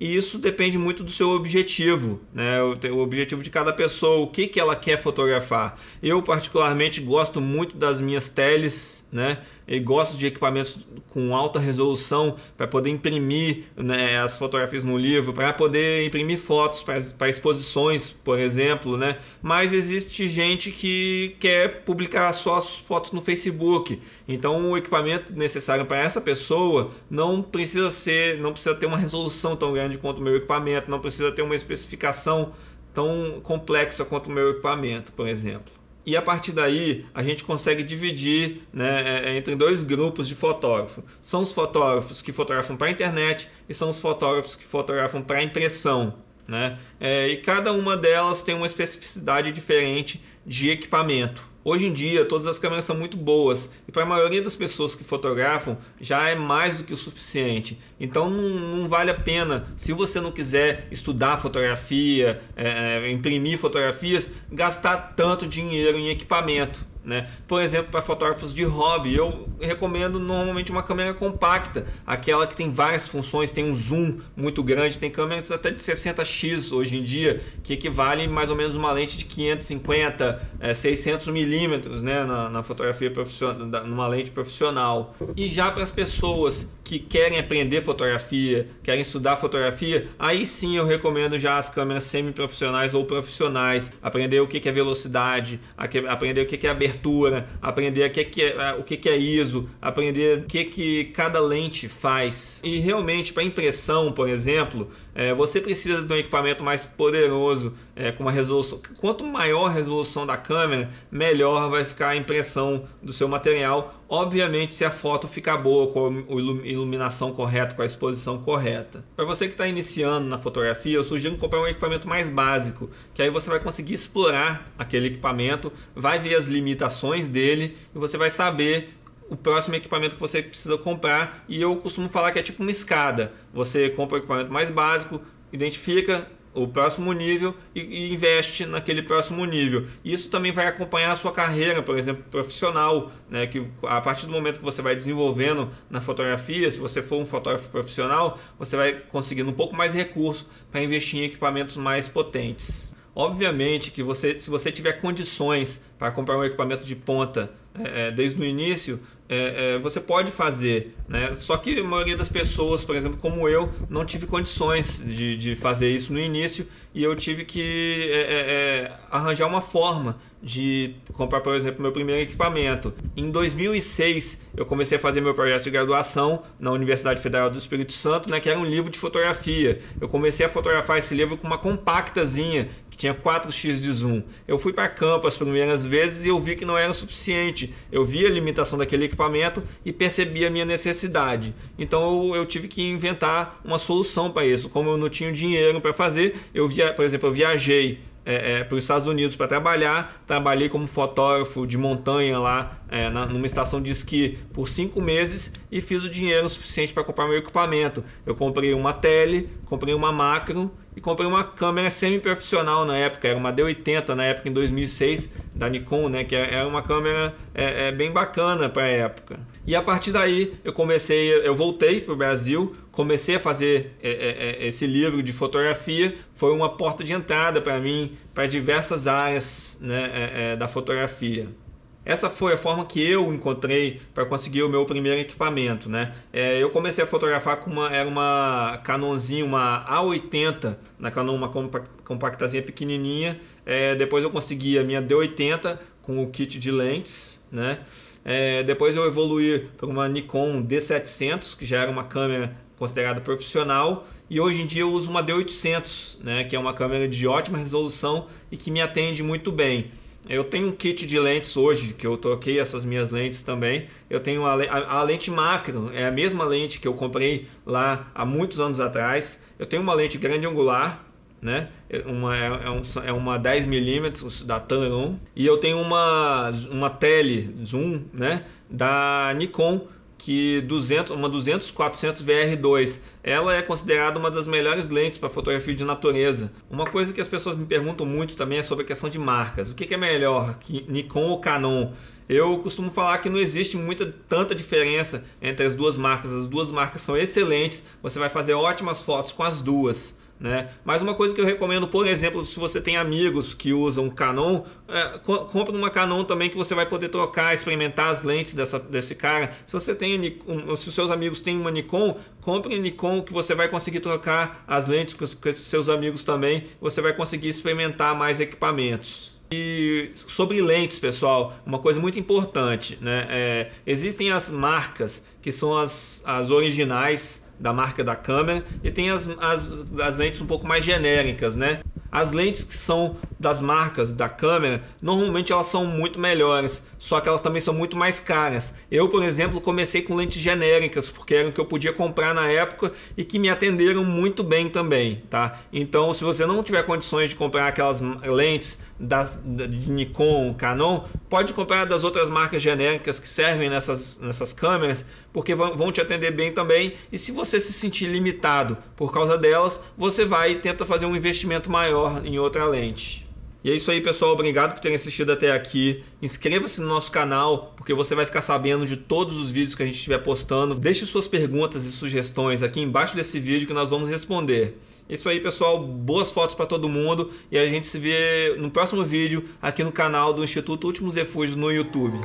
E isso depende muito do seu objetivo, né? O objetivo de cada pessoa, o que ela quer fotografar. Eu particularmente gosto muito das minhas teles, né? e gosto de equipamentos com alta resolução para poder imprimir, né, as fotografias no livro, para poder imprimir fotos para exposições, por exemplo, né? Mas existe gente que quer publicar só as fotos no Facebook. Então o equipamento necessário para essa pessoa não precisa ter uma resolução tão grande quanto o meu equipamento, não precisa ter uma especificação tão complexa quanto o meu equipamento, por exemplo. E a partir daí a gente consegue dividir, né, entre dois grupos de fotógrafo. São os fotógrafos que fotografam para a internet e são os fotógrafos que fotografam para impressão, né? E cada uma delas tem uma especificidade diferente de equipamento. Hoje em dia todas as câmeras são muito boas e para a maioria das pessoas que fotografam já é mais do que o suficiente. Então não vale a pena, se você não quiser estudar fotografia, imprimir fotografias, gastar tanto dinheiro em equipamento, né? Por exemplo, para fotógrafos de hobby, eu recomendo normalmente uma câmera compacta, aquela que tem várias funções, tem um zoom muito grande, tem câmeras até de 60x hoje em dia, que equivale mais ou menos uma lente de 550, 600 milímetros, né, na fotografia profissional, numa lente profissional. E já para as pessoas que querem aprender fotografia, querem estudar fotografia, aí sim eu recomendo já as câmeras semi-profissionais ou profissionais, aprender o que é velocidade, aprender o que é abertura, aprender o que é ISO, aprender o que cada lente faz. E realmente para impressão, por exemplo, você precisa de um equipamento mais poderoso, com uma resolução. Quanto maior a resolução da câmera, melhor vai ficar a impressão do seu material. Obviamente, se a foto ficar boa, com a iluminação correta, com a exposição correta. Para você que está iniciando na fotografia, eu sugiro comprar um equipamento mais básico, que aí você vai conseguir explorar aquele equipamento, vai ver as limitações dele e você vai saber o próximo equipamento que você precisa comprar. E eu costumo falar que é tipo uma escada. Você compra o equipamento mais básico, identifica o próximo nível e investe naquele próximo nível. Isso também vai acompanhar a sua carreira, por exemplo, profissional, né? Que a partir do momento que você vai desenvolvendo na fotografia, se você for um fotógrafo profissional, você vai conseguindo um pouco mais de recurso para investir em equipamentos mais potentes. Obviamente que se você tiver condições para comprar um equipamento de ponta desde o início, você pode fazer, né? Só que a maioria das pessoas, por exemplo, como eu, não tive condições de fazer isso no início e eu tive que arranjar uma forma de comprar, por exemplo, meu primeiro equipamento. Em 2006, eu comecei a fazer meu projeto de graduação na Universidade Federal do Espírito Santo, né, que era um livro de fotografia. Eu comecei a fotografar esse livro com uma compactazinha, que tinha 4x de zoom. Eu fui para campo as primeiras vezes e eu vi que não era o suficiente. Eu vi a limitação daquele equipamento e percebi a minha necessidade. Então eu tive que inventar uma solução para isso. Como eu não tinha dinheiro para fazer, por exemplo, eu viajei para os Estados Unidos para trabalhei como fotógrafo de montanha lá numa estação de esqui por 5 meses e fiz o dinheiro suficiente para comprar meu equipamento. Eu comprei uma tele, comprei uma macro e comprei uma câmera semi-profissional na época, era uma D80 na época, em 2006, da Nikon, né, que era uma câmera bem bacana para a época. E a partir daí eu voltei para o Brasil, comecei a fazer esse livro de fotografia, foi uma porta de entrada para mim, para diversas áreas, né, da fotografia. Essa foi a forma que eu encontrei para conseguir o meu primeiro equipamento, né? Eu comecei a fotografar com uma Canonzinha, uma A80 na Canon, uma compactazinha pequenininha. Depois eu consegui a minha D80 com o kit de lentes, né? Depois eu evoluí para uma Nikon D700, que já era uma câmera considerada profissional, e hoje em dia eu uso uma D800, né? Que é uma câmera de ótima resolução e que me atende muito bem. Eu tenho um kit de lentes hoje, que eu troquei essas minhas lentes também. Eu tenho a lente macro, é a mesma lente que eu comprei lá há muitos anos atrás. Eu tenho uma lente grande angular, né? Uma 10mm da Tamron. E eu tenho uma tele zoom, né, da Nikon, uma 200-400 VR2. Ela é considerada uma das melhores lentes para fotografia de natureza. Uma coisa que as pessoas me perguntam muito também é sobre a questão de marcas. O que é melhor, Nikon ou Canon? Eu costumo falar que não existe tanta diferença entre as duas marcas. As duas marcas são excelentes, você vai fazer ótimas fotos com as duas, né? Mas uma coisa que eu recomendo, por exemplo, se você tem amigos que usam Canon, compre uma Canon também, que você vai poder trocar, experimentar as lentes desse cara. Se você tem, se os seus amigos têm uma Nikon, compre Nikon, que você vai conseguir trocar as lentes com os seus amigos também. Você vai conseguir experimentar mais equipamentos. E sobre lentes, pessoal, uma coisa muito importante, né? Existem as marcas que são as originais da marca da câmera, e tem as lentes um pouco mais genéricas, né? As lentes que são das marcas da câmera, normalmente elas são muito melhores, só que elas também são muito mais caras. Eu, por exemplo, comecei com lentes genéricas, porque eram que eu podia comprar na época e que me atenderam muito bem também, tá? Então, se você não tiver condições de comprar aquelas lentes de Nikon, Canon, pode comprar das outras marcas genéricas que servem nessas câmeras, porque vão te atender bem também. E se você se sentir limitado por causa delas, você vai e tenta fazer um investimento maior em outra lente. E é isso aí, pessoal. Obrigado por terem assistido até aqui. Inscreva-se no nosso canal, porque você vai ficar sabendo de todos os vídeos que a gente estiver postando. Deixe suas perguntas e sugestões aqui embaixo desse vídeo que nós vamos responder. É isso aí, pessoal. Boas fotos para todo mundo. E a gente se vê no próximo vídeo aqui no canal do Instituto Últimos Refúgios no YouTube.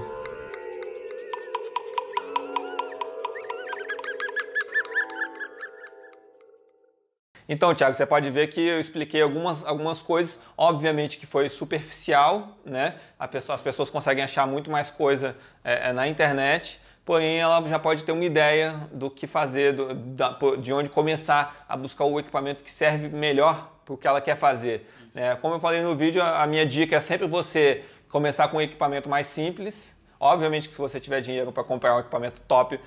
Então, Thiago, você pode ver que eu expliquei algumas coisas, obviamente que foi superficial, né? As pessoas conseguem achar muito mais coisa na internet, porém ela já pode ter uma ideia do que fazer, de onde começar a buscar o equipamento que serve melhor para o que ela quer fazer. Como eu falei no vídeo, a minha dica é sempre você começar com um equipamento mais simples. Obviamente que se você tiver dinheiro para comprar um equipamento top,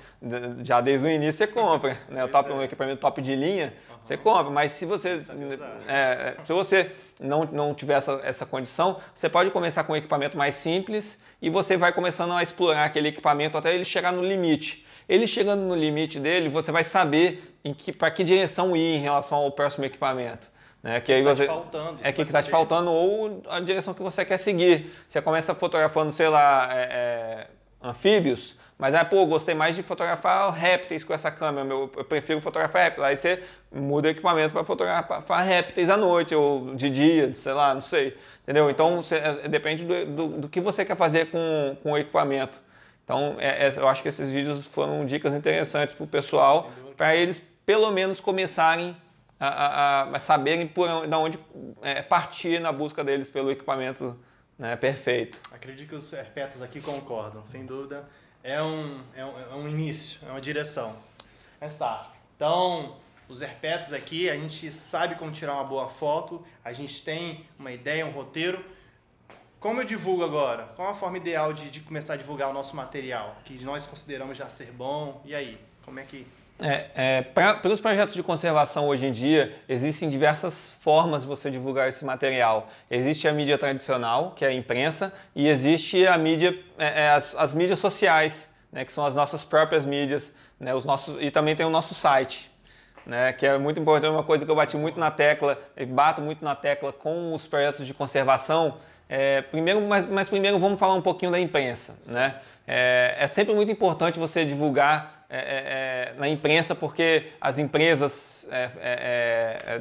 já desde o início você compra, né? Um equipamento top de linha, você compra, mas se você, não tiver essa condição, você pode começar com um equipamento mais simples e você vai começando a explorar aquele equipamento até ele chegar no limite. Ele chegando no limite dele, você vai saber para que direção ir em relação ao próximo equipamento. Que aí você que está te faltando, ou a direção que você quer seguir. Você começa fotografando, sei lá, anfíbios, mas gostei mais de fotografar répteis com essa câmera, eu prefiro fotografar répteis. Aí você muda o equipamento para fotografar répteis à noite ou de dia, sei lá, não sei, entendeu? Então depende do que você quer fazer com o equipamento. Então eu acho que esses vídeos foram dicas interessantes para o pessoal, para eles pelo menos começarem a saberem de onde partir na busca deles pelo equipamento, né, perfeito. Acredito que os herpetos aqui concordam, sem dúvida. É um início, é uma direção. Mas tá. Então, os herpetos aqui, a gente sabe como tirar uma boa foto, a gente tem uma ideia, um roteiro. Como eu divulgo agora? Qual a forma ideal de começar a divulgar o nosso material, que nós consideramos já ser bom? E aí, como é que... Para os projetos de conservação hoje em dia, existem diversas formas de você divulgar esse material. Existe a mídia tradicional, que é a imprensa, e existe a mídia, as mídias sociais, né, que são as nossas próprias mídias, né, e também tem o nosso site, né, que é muito importante, uma coisa que eu bati muito na tecla, e bato muito na tecla com os projetos de conservação. Mas primeiro vamos falar um pouquinho da imprensa, né? É sempre muito importante você divulgar na imprensa, porque as empresas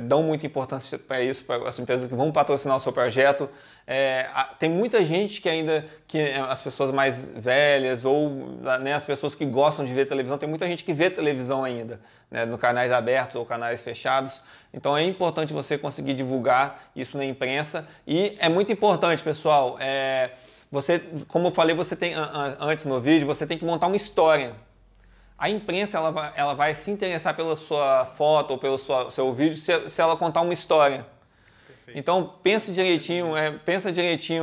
dão muita importância para isso, para as empresas que vão patrocinar o seu projeto. Tem muita gente as pessoas mais velhas ou, né, as pessoas que gostam de ver televisão, tem muita gente que vê televisão ainda, né, no canais abertos ou canais fechados. Então é importante você conseguir divulgar isso na imprensa. E é muito importante, pessoal, como eu falei, você tem antes no vídeo, você tem que montar uma história. A imprensa ela vai se interessar pela sua foto ou pelo seu vídeo se ela contar uma história. Perfeito. Então pensa direitinho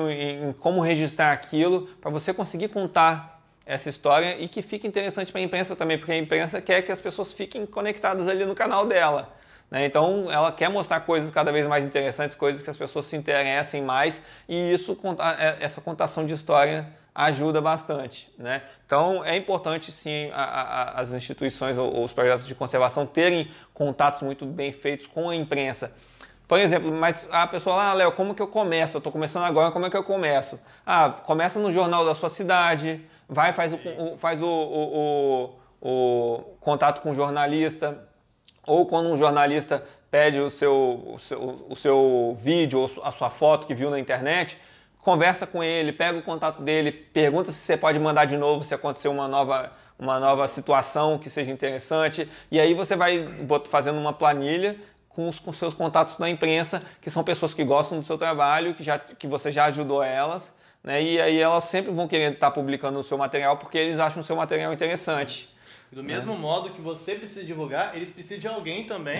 em como registrar aquilo para você conseguir contar essa história e que fique interessante para a imprensa também, porque a imprensa quer que as pessoas fiquem conectadas ali no canal dela, né? Então ela quer mostrar coisas cada vez mais interessantes, coisas que as pessoas se interessem mais, e essa contação de história ajuda bastante, né? Então é importante sim as instituições ou os projetos de conservação terem contatos muito bem feitos com a imprensa. Por exemplo, mas a pessoa Léo, como que eu começo? Eu estou começando agora, como é que eu começo? Começa no jornal da sua cidade, faz o contato com o jornalista, ou quando um jornalista pede o seu vídeo ou a sua foto que viu na internet, conversa com ele, pega o contato dele, pergunta se você pode mandar de novo se acontecer uma nova situação que seja interessante, e aí você vai fazendo uma planilha com seus contatos na imprensa, que são pessoas que gostam do seu trabalho, que você já ajudou elas, né? E aí elas sempre vão querer estar publicando o seu material porque eles acham o seu material interessante. Do mesmo modo que você precisa divulgar, eles precisam de alguém também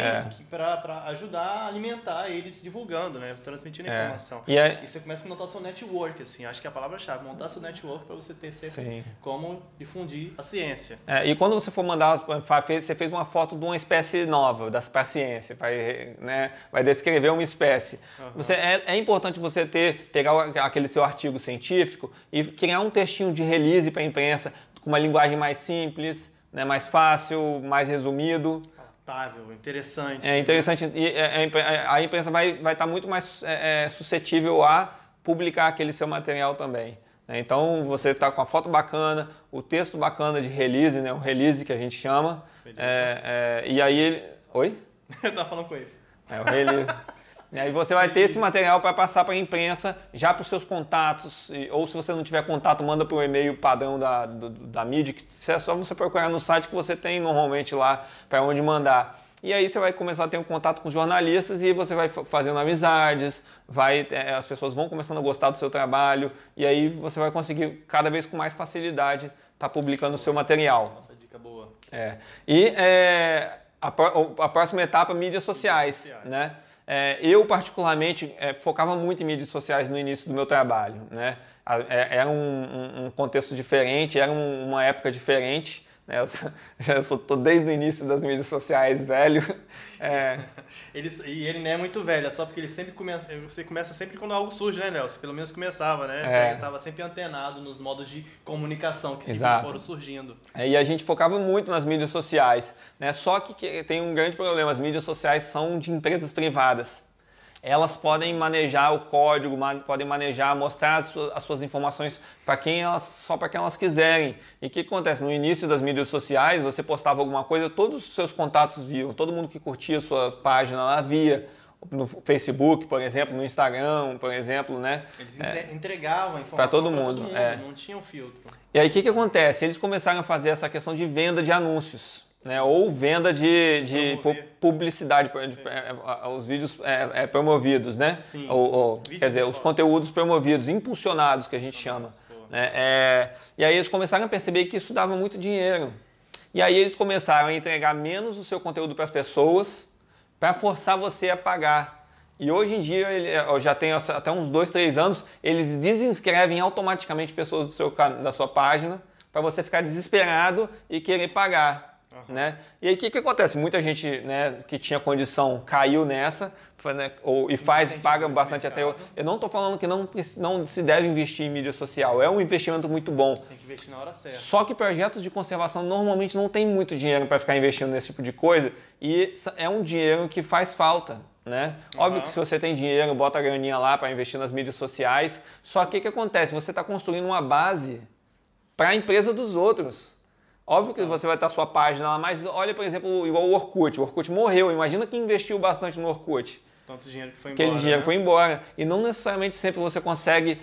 para ajudar a alimentar eles divulgando, né? Transmitindo informação. E você começa a montar seu network, assim. Acho que é a palavra-chave, montar seu network para você ter sempre como difundir a ciência. E quando você for mandar, você fez uma foto de uma espécie nova para a ciência, vai descrever uma espécie. É importante você pegar aquele seu artigo científico e criar um textinho de release para a imprensa com uma linguagem mais simples, né, mais fácil, mais resumido. Palatável, interessante. É interessante. E a imprensa vai estar muito mais suscetível a publicar aquele seu material também. Né? Então, você está com a foto bacana, o texto bacana de release, né, o release que a gente chama. E aí... Oi? Eu estava falando com eles. O release. E aí você vai ter esse material para passar para a imprensa, já para os seus contatos, ou se você não tiver contato, manda para o e-mail padrão da mídia, que é só você procurar no site que você tem normalmente lá para onde mandar. E aí você vai começar a ter um contato com os jornalistas e você vai fazendo amizades, as pessoas vão começando a gostar do seu trabalho e aí você vai conseguir cada vez com mais facilidade estar publicando o seu material. Nossa, dica boa. A próxima etapa, mídias sociais, né? Eu, particularmente, focava muito em mídias sociais no início do meu trabalho, né? Era um contexto diferente, era uma época diferente, né? Eu estou desde o início das mídias sociais, velho. E ele não é muito velho, é só porque ele sempre você começa sempre quando algo surge, né, Léo? Você pelo menos começava, né? Estava sempre antenado nos modos de comunicação que sempre foram surgindo. E a gente focava muito nas mídias sociais, né? Só que tem um grande problema, as mídias sociais são de empresas privadas. Elas podem manejar o código, podem manejar, mostrar as suas informações só para quem elas quiserem. E o que acontece? No início das mídias sociais, você postava alguma coisa, todos os seus contatos viam, todo mundo que curtia a sua página lá via. No Facebook, por exemplo, no Instagram, por exemplo, né? Eles entregavam a informação para todo mundo. Não tinham filtro. E aí o que acontece? Eles começaram a fazer essa questão de venda de anúncios. Né, ou venda de publicidade, os vídeos promovidos, né? Sim. Quer dizer, os conteúdos promovidos, impulsionados, que a gente chama. Né? E aí eles começaram a perceber que isso dava muito dinheiro. E aí eles começaram a entregar menos o seu conteúdo para as pessoas para forçar você a pagar. E hoje em dia, já tem até uns 2, 3 anos, eles desinscrevem automaticamente pessoas da sua página para você ficar desesperado e querer pagar. Né? E aí o que acontece? Muita gente, né, que tinha condição caiu nessa, né, paga bastante até hoje. Eu não estou falando que não se deve investir em mídia social, é um investimento muito bom. Tem que investir na hora certa. Só que projetos de conservação normalmente não tem muito dinheiro para ficar investindo nesse tipo de coisa e é um dinheiro que faz falta. Né? Óbvio que se você tem dinheiro, bota a graninha lá para investir nas mídias sociais, só que o que acontece? Você está construindo uma base para a empresa dos outros. Óbvio que você vai ter a sua página lá, mas olha, por exemplo, igual o Orkut. O Orkut morreu. Imagina quem investiu bastante no Orkut. Tanto dinheiro que foi embora. Aquele dinheiro foi embora. E não necessariamente sempre você consegue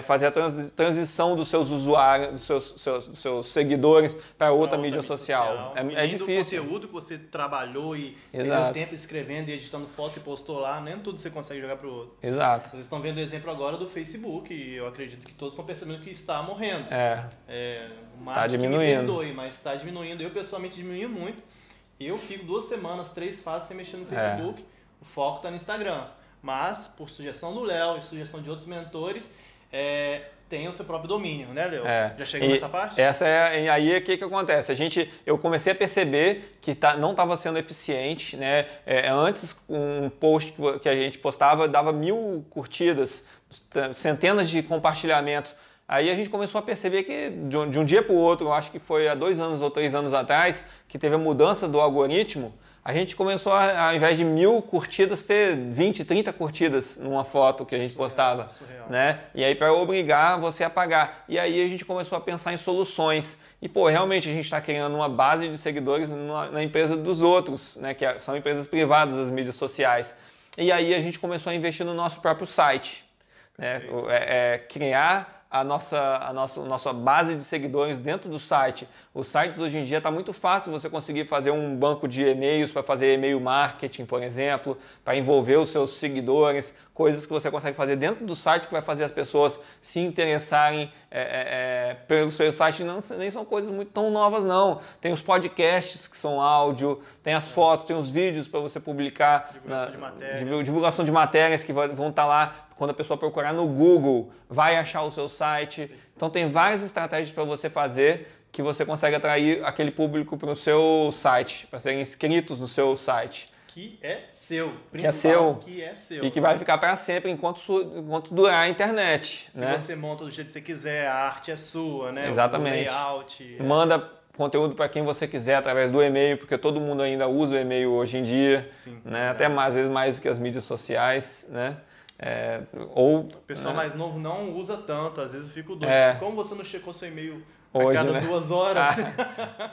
fazer a transição dos seus usuários, dos seus seguidores para outra mídia social. É difícil. O conteúdo que você trabalhou e perdeu tempo escrevendo e editando foto e postou lá, nem tudo você consegue jogar para o outro. Exato. Vocês estão vendo o exemplo agora do Facebook e eu acredito que todos estão percebendo que está morrendo. Está diminuindo. Mas está diminuindo. Eu, pessoalmente, diminui muito. Eu fico 2 semanas, 3 fases sem mexer no Facebook. O foco está no Instagram. Mas, por sugestão do Léo e sugestão de outros mentores, tem o seu próprio domínio, né, Léo? Já chegou nessa parte? Aí o que acontece? Eu comecei a perceber que não estava sendo eficiente, né? Antes, um post que a gente postava dava 1000 curtidas, centenas de compartilhamentos. Aí a gente começou a perceber que de um dia para o outro, eu acho que foi há 2 anos ou 3 anos atrás, que teve a mudança do algoritmo, A gente começou, ao invés de 1000 curtidas, ter 20, 30 curtidas numa foto que a gente postava, né? E aí para obrigar você a pagar. E aí a gente começou a pensar em soluções. E, pô, realmente a gente está criando uma base de seguidores na empresa dos outros, né? Que são empresas privadas, as mídias sociais. E aí a gente começou a investir no nosso próprio site, né? Criar a nossa base de seguidores dentro do site. Os sites hoje em dia está muito fácil você conseguir fazer um banco de e-mails para fazer e-mail marketing, por exemplo, para envolver os seus seguidores, coisas que você consegue fazer dentro do site que vai fazer as pessoas se interessarem pelo seu site. Nem são coisas muito tão novas, não. Tem os podcasts que são áudio, tem as fotos, tem os vídeos para você publicar, divulgação de matérias que vão estar lá. Quando a pessoa procurar no Google, vai achar o seu site. Então tem várias estratégias para você fazer que você consegue atrair aquele público para o seu site, para serem inscritos no seu site. Que é seu, que é seu. Que é seu. E que vai ficar para sempre enquanto durar a internet. Que né? você monta do jeito que você quiser, a arte é sua, né? Exatamente. O layout. Manda conteúdo para quem você quiser através do e-mail, porque todo mundo ainda usa o e-mail hoje em dia. Sim, né? Até às vezes mais do que as mídias sociais, né? O pessoal mais novo não usa tanto, às vezes eu fico doido. Como você não checou seu e-mail hoje, a cada 2 horas?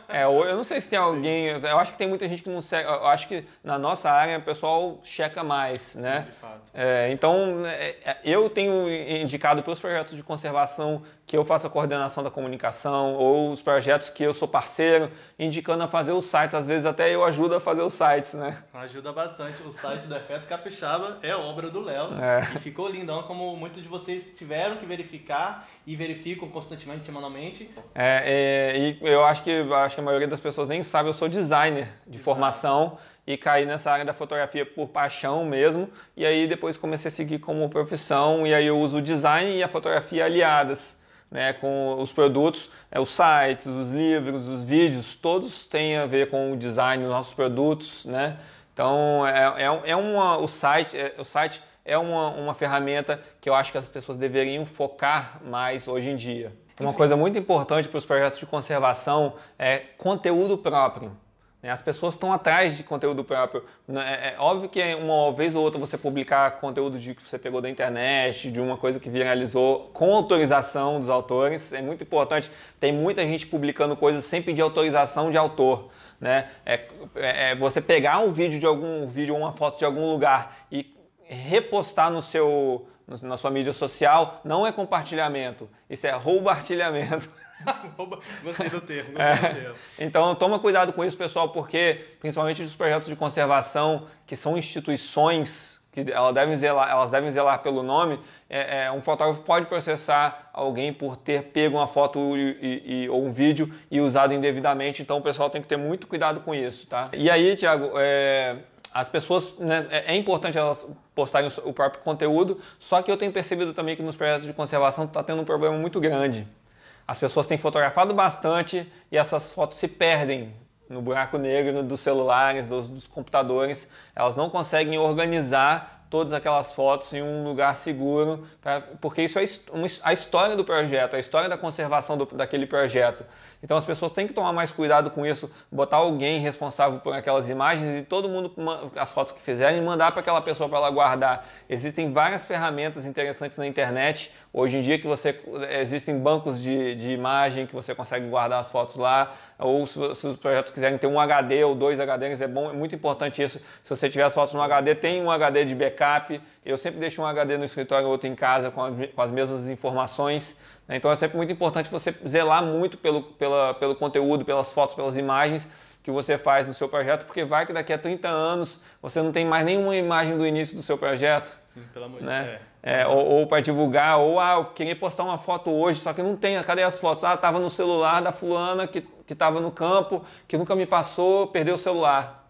Eu não sei se tem alguém, eu acho que tem muita gente que não segue, eu acho que na nossa área o pessoal checa mais, né? De fato. Então, eu tenho indicado para os projetos de conservação que eu faço a coordenação da comunicação, ou os projetos que eu sou parceiro, indicando a fazer os sites. Às vezes até eu ajudo a fazer os sites, né? Ajuda bastante. O site do Herpeto Capixaba é obra do Léo. E ficou lindão, como muitos de vocês tiveram que verificar e verificam constantemente, semanalmente. E eu acho que a maioria das pessoas nem sabe, eu sou designer de formação. E caí nessa área da fotografia por paixão mesmo, e aí depois comecei a seguir como profissão, e aí eu uso o design e a fotografia aliadas, né, com os produtos, os sites, os livros, os vídeos, todos têm a ver com o design dos nossos produtos, né? Então o site é uma ferramenta que eu acho que as pessoas deveriam focar mais hoje em dia. Uma coisa muito importante para os projetos de conservação é conteúdo próprio. As pessoas estão atrás de conteúdo próprio. É óbvio que uma vez ou outra você publicar conteúdo que você pegou da internet, de uma coisa que viralizou com autorização dos autores, é muito importante. Tem muita gente publicando coisas sem pedir autorização de autor. Né? Você pegar um vídeo ou uma foto de algum lugar e repostar na sua mídia social, não é compartilhamento, isso é roubartilhamento. Gostei do termo. Então toma cuidado com isso, pessoal, porque principalmente os projetos de conservação, que são instituições que elas devem zelar pelo nome, um fotógrafo pode processar alguém por ter pego uma foto ou um vídeo e usado indevidamente, então o pessoal tem que ter muito cuidado com isso, tá? E aí, Thiago, as pessoas, né, é importante elas postarem o próprio conteúdo, só que eu tenho percebido também que nos projetos de conservação está tendo um problema muito grande. As pessoas têm fotografado bastante e essas fotos se perdem no buraco negro dos celulares, dos computadores. Elas não conseguem organizar todas aquelas fotos em um lugar seguro, porque isso é a história do projeto, a história da conservação daquele projeto. Então as pessoas têm que tomar mais cuidado com isso, botar alguém responsável por aquelas imagens e todo mundo, as fotos que fizerem, mandar para aquela pessoa para ela guardar. Existem várias ferramentas interessantes na internet, hoje em dia existem bancos de imagem que você consegue guardar as fotos lá, ou se os projetos quiserem ter um HD ou 2 HDs, é muito importante isso. Se você tiver as fotos no HD, tem um HD de backup. Eu sempre deixo um HD no escritório, outro em casa com as mesmas informações. Então é sempre muito importante você zelar muito pelo conteúdo, pelas fotos, pelas imagens que você faz no seu projeto, porque vai que daqui a 30 anos você não tem mais nenhuma imagem do início do seu projeto. Sim, pelo amor de Deus. Ou para divulgar, ou eu queria postar uma foto hoje, só que não tem, cadê as fotos? Estava no celular da fulana que estava no campo, que nunca me passou, perdeu o celular.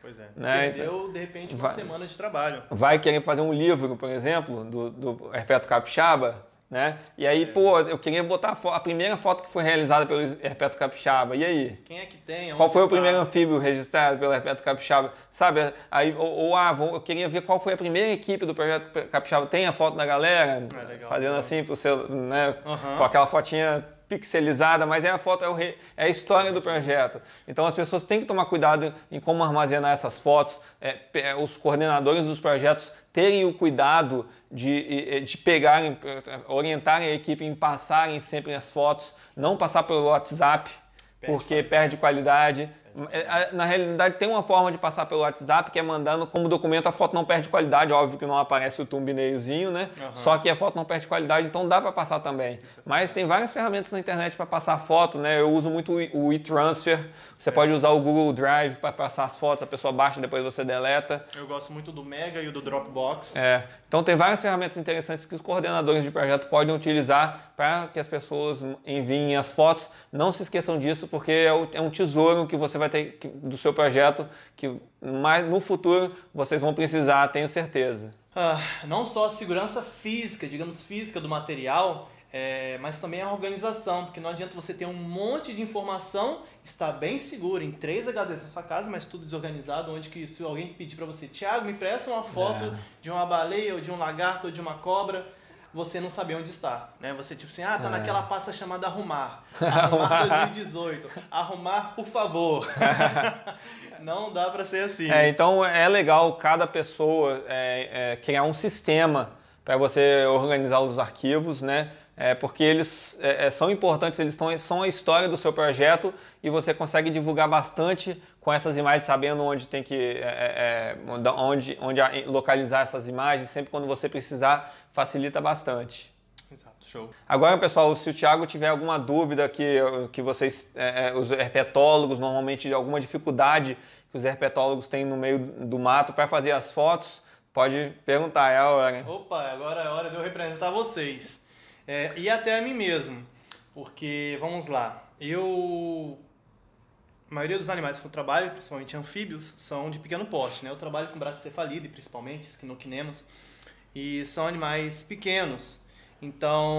Pois é, né? Perdeu de repente uma semana de trabalho. Vai querer fazer um livro, por exemplo, do Herpeto Capixaba, né? E aí, eu queria botar a primeira foto que foi realizada pelo Herpeto Capixaba. E aí? Quem é que tem? Qual foi o primeiro anfíbio registrado pelo Herpeto Capixaba? Sabe? Aí, eu queria ver qual foi a primeira equipe do Projeto Capixaba. Tem a foto da galera? Legal, fazendo legal. assim pro seu, né? Com aquela fotinha pixelizada, mas a foto é a história do projeto. Então as pessoas têm que tomar cuidado em como armazenar essas fotos, os coordenadores dos projetos terem o cuidado de pegarem, orientarem a equipe em passarem sempre as fotos, não passar pelo WhatsApp, porque perde qualidade. Na realidade, tem uma forma de passar pelo WhatsApp, que é mandando como documento, a foto não perde qualidade, óbvio que não aparece o thumbnailzinho, né? Só que a foto não perde qualidade, então dá para passar também. Mas tem várias ferramentas na internet para passar foto, né? Eu uso muito o e-transfer, você pode usar o Google Drive para passar as fotos, a pessoa baixa, depois você deleta. Eu gosto muito do Mega e do Dropbox. Então tem várias ferramentas interessantes que os coordenadores de projeto podem utilizar para que as pessoas enviem as fotos. Não se esqueçam disso, porque é um tesouro que você vai ter do seu projeto, que mais no futuro vocês vão precisar, tenho certeza. Não só a segurança física, digamos física do material, mas também a organização, porque não adianta você ter um monte de informação, está bem seguro em 3 HDs na sua casa, mas tudo desorganizado, onde que se alguém pedir para você, Thiago, me presta uma foto de uma baleia, ou de um lagarto, ou de uma cobra, você não saber onde está, né? Você tipo assim, tá naquela pasta chamada arrumar 2018, arrumar por favor. Não dá para ser assim. Então é legal cada pessoa criar um sistema para você organizar os arquivos, né? Porque eles são importantes, eles são a história do seu projeto e você consegue divulgar bastante com essas imagens, sabendo onde tem que onde localizar essas imagens, sempre quando você precisar, facilita bastante. Exato, show. Agora, pessoal, se o Thiago tiver alguma dúvida que vocês, os herpetólogos, normalmente alguma dificuldade que os herpetólogos têm no meio do mato para fazer as fotos, pode perguntar, é a hora. Opa, agora é a hora de eu representar vocês. E até a mim mesmo, porque, vamos lá, a maioria dos animais que eu trabalho, principalmente anfíbios, são de pequeno porte, né? Eu trabalho com bracicefalida, principalmente, esquinoquinemas, e são animais pequenos. Então,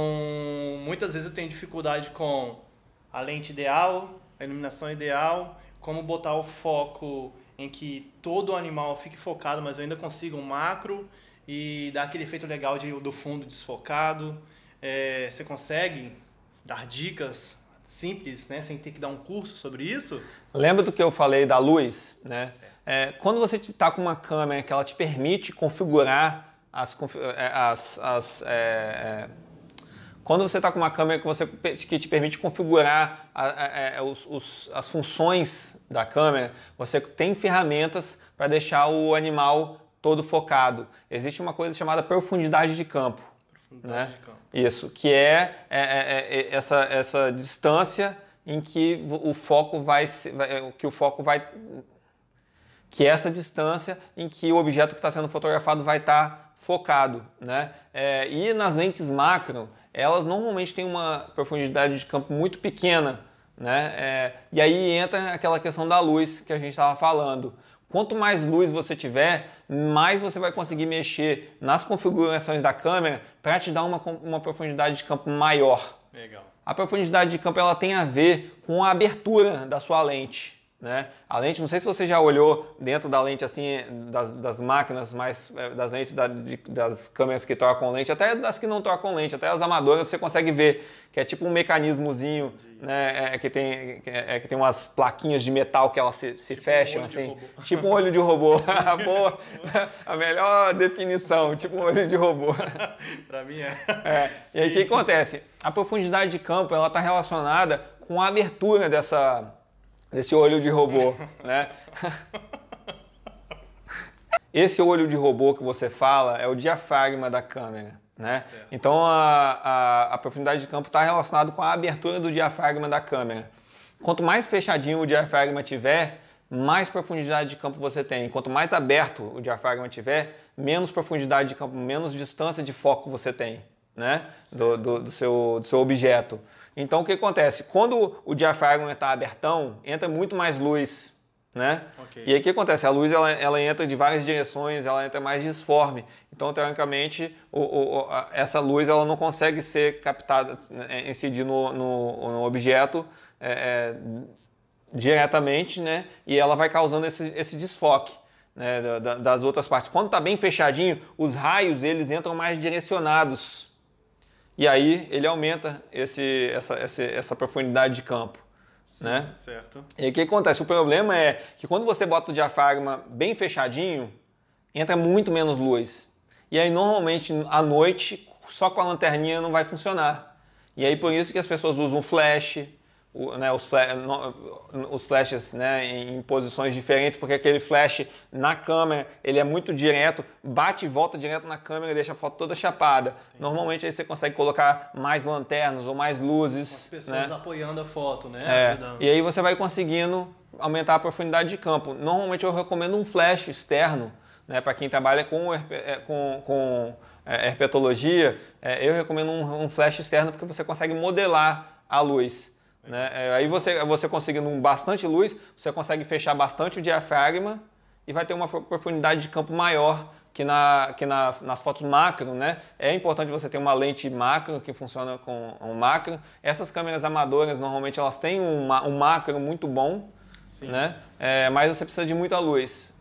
muitas vezes eu tenho dificuldade com a lente ideal, a iluminação ideal, como botar o foco em que todo o animal fique focado, mas eu ainda consiga um macro e dar aquele efeito legal do fundo desfocado. Você consegue dar dicas simples, né, sem ter que dar um curso sobre isso? Lembra do que eu falei da luz, né? Quando você está com uma câmera que ela te permite configurar quando você está com uma câmera que te permite configurar as funções da câmera, você tem ferramentas para deixar o animal todo focado. Existe uma coisa chamada profundidade de campo. Né? De campo. Isso, que essa distância em que o foco que é essa distância em que o objeto que está sendo fotografado vai estar focado, né? E nas lentes macro, elas normalmente têm uma profundidade de campo muito pequena, né? E aí entra aquela questão da luz que a gente estava falando. Quanto mais luz você tiver, mais você vai conseguir mexer nas configurações da câmera para te dar uma profundidade de campo maior. Legal. A profundidade de campo ela tem a ver com a abertura da sua lente, né? A lente, não sei se você já olhou dentro da lente assim, das máquinas, das lentes das câmeras que trocam lente, até das que não trocam lente, até as amadoras você consegue ver que é tipo um mecanismozinho, né? Que tem umas plaquinhas de metal que elas se fecham assim, tipo um olho de robô. Boa, a melhor definição, tipo um olho de robô. Para mim E aí o que acontece? A profundidade de campo ela está relacionada com a abertura desse olho de robô, né? Esse olho de robô que você fala é o diafragma da câmera, né? Certo. Então a profundidade de campo está relacionada com a abertura do diafragma da câmera. Quanto mais fechadinho o diafragma tiver, mais profundidade de campo você tem. Quanto mais aberto o diafragma tiver, menos profundidade de campo, menos distância de foco você tem, né? Do seu objeto. Então o que acontece? Quando o diafragma está abertão, entra muito mais luz, né? Okay. E aí o que acontece? A luz ela entra de várias direções, ela entra mais disforme. Então, teoricamente, essa luz ela não consegue ser captada, incidir no objeto diretamente, né? E ela vai causando esse desfoque, né? Das outras partes. Quando está bem fechadinho, os raios eles entram mais direcionados. e aí ele aumenta essa profundidade de campo. Sim, né? Certo. E aí o que acontece? O problema é que quando você bota o diafragma bem fechadinho, entra muito menos luz. E aí normalmente à noite, só com a lanterninha não vai funcionar. E aí por isso que as pessoas usam flash, os flashes, né, em posições diferentes, porque aquele flash na câmera ele é muito direto, bate e volta direto na câmera e deixa a foto toda chapada. Sim. Normalmente aí você consegue colocar mais lanternas ou mais luzes. As pessoas, né, apoiando a foto, né? E aí você vai conseguindo aumentar a profundidade de campo. Normalmente eu recomendo um flash externo, né, para quem trabalha com herpetologia, eu recomendo um flash externo porque você consegue modelar a luz. Né? Aí você conseguindo bastante luz, você consegue fechar bastante o diafragma e vai ter uma profundidade de campo maior que nas fotos macro. Né? É importante você ter uma lente macro que funciona com um macro. Essas câmeras amadoras normalmente elas têm um macro muito bom, né? Mas você precisa de muita luz.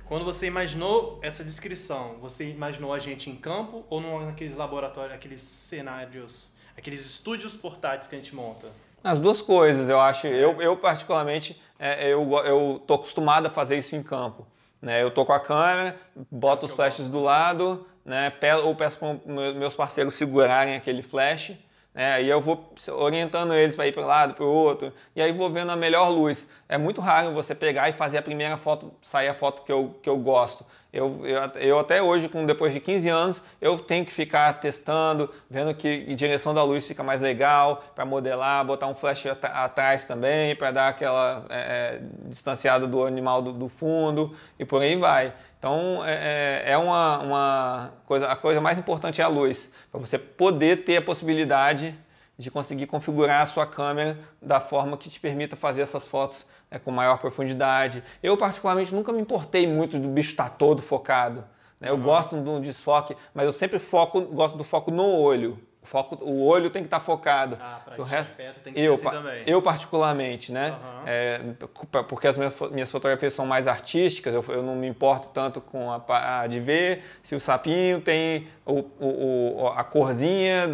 Quando você imaginou essa descrição, você imaginou a gente em campo ou naqueles laboratórios, aqueles cenários, aqueles estúdios portáteis que a gente monta? As duas coisas, eu acho. Eu particularmente, eu tô acostumado a fazer isso em campo. Né? Eu tô com a câmera, boto os flashes do lado, né? Ou peço para meus parceiros segurarem aquele flash. Aí eu vou orientando eles para ir para um lado, para o outro, e aí vou vendo a melhor luz. É muito raro você pegar e fazer a primeira foto, sair a foto que eu gosto. Eu até hoje, depois de 15 anos, eu tenho que ficar testando, vendo que direção da luz fica mais legal, para modelar, botar um flash atrás também, para dar aquela distanciada do animal do fundo, e por aí vai. Então, a coisa mais importante é a luz, para você poder ter a possibilidade de conseguir configurar a sua câmera da forma que te permita fazer essas fotos com maior profundidade. Eu, particularmente, nunca me importei muito do bicho estar todo focado. Né? Eu gosto do desfoque, mas eu sempre gosto do foco no olho. O olho tem que estar focado. O resto tem que ser assim também. Eu particularmente, né? Porque as minhas fotografias são mais artísticas, eu não me importo tanto com de ver se o sapinho tem a corzinha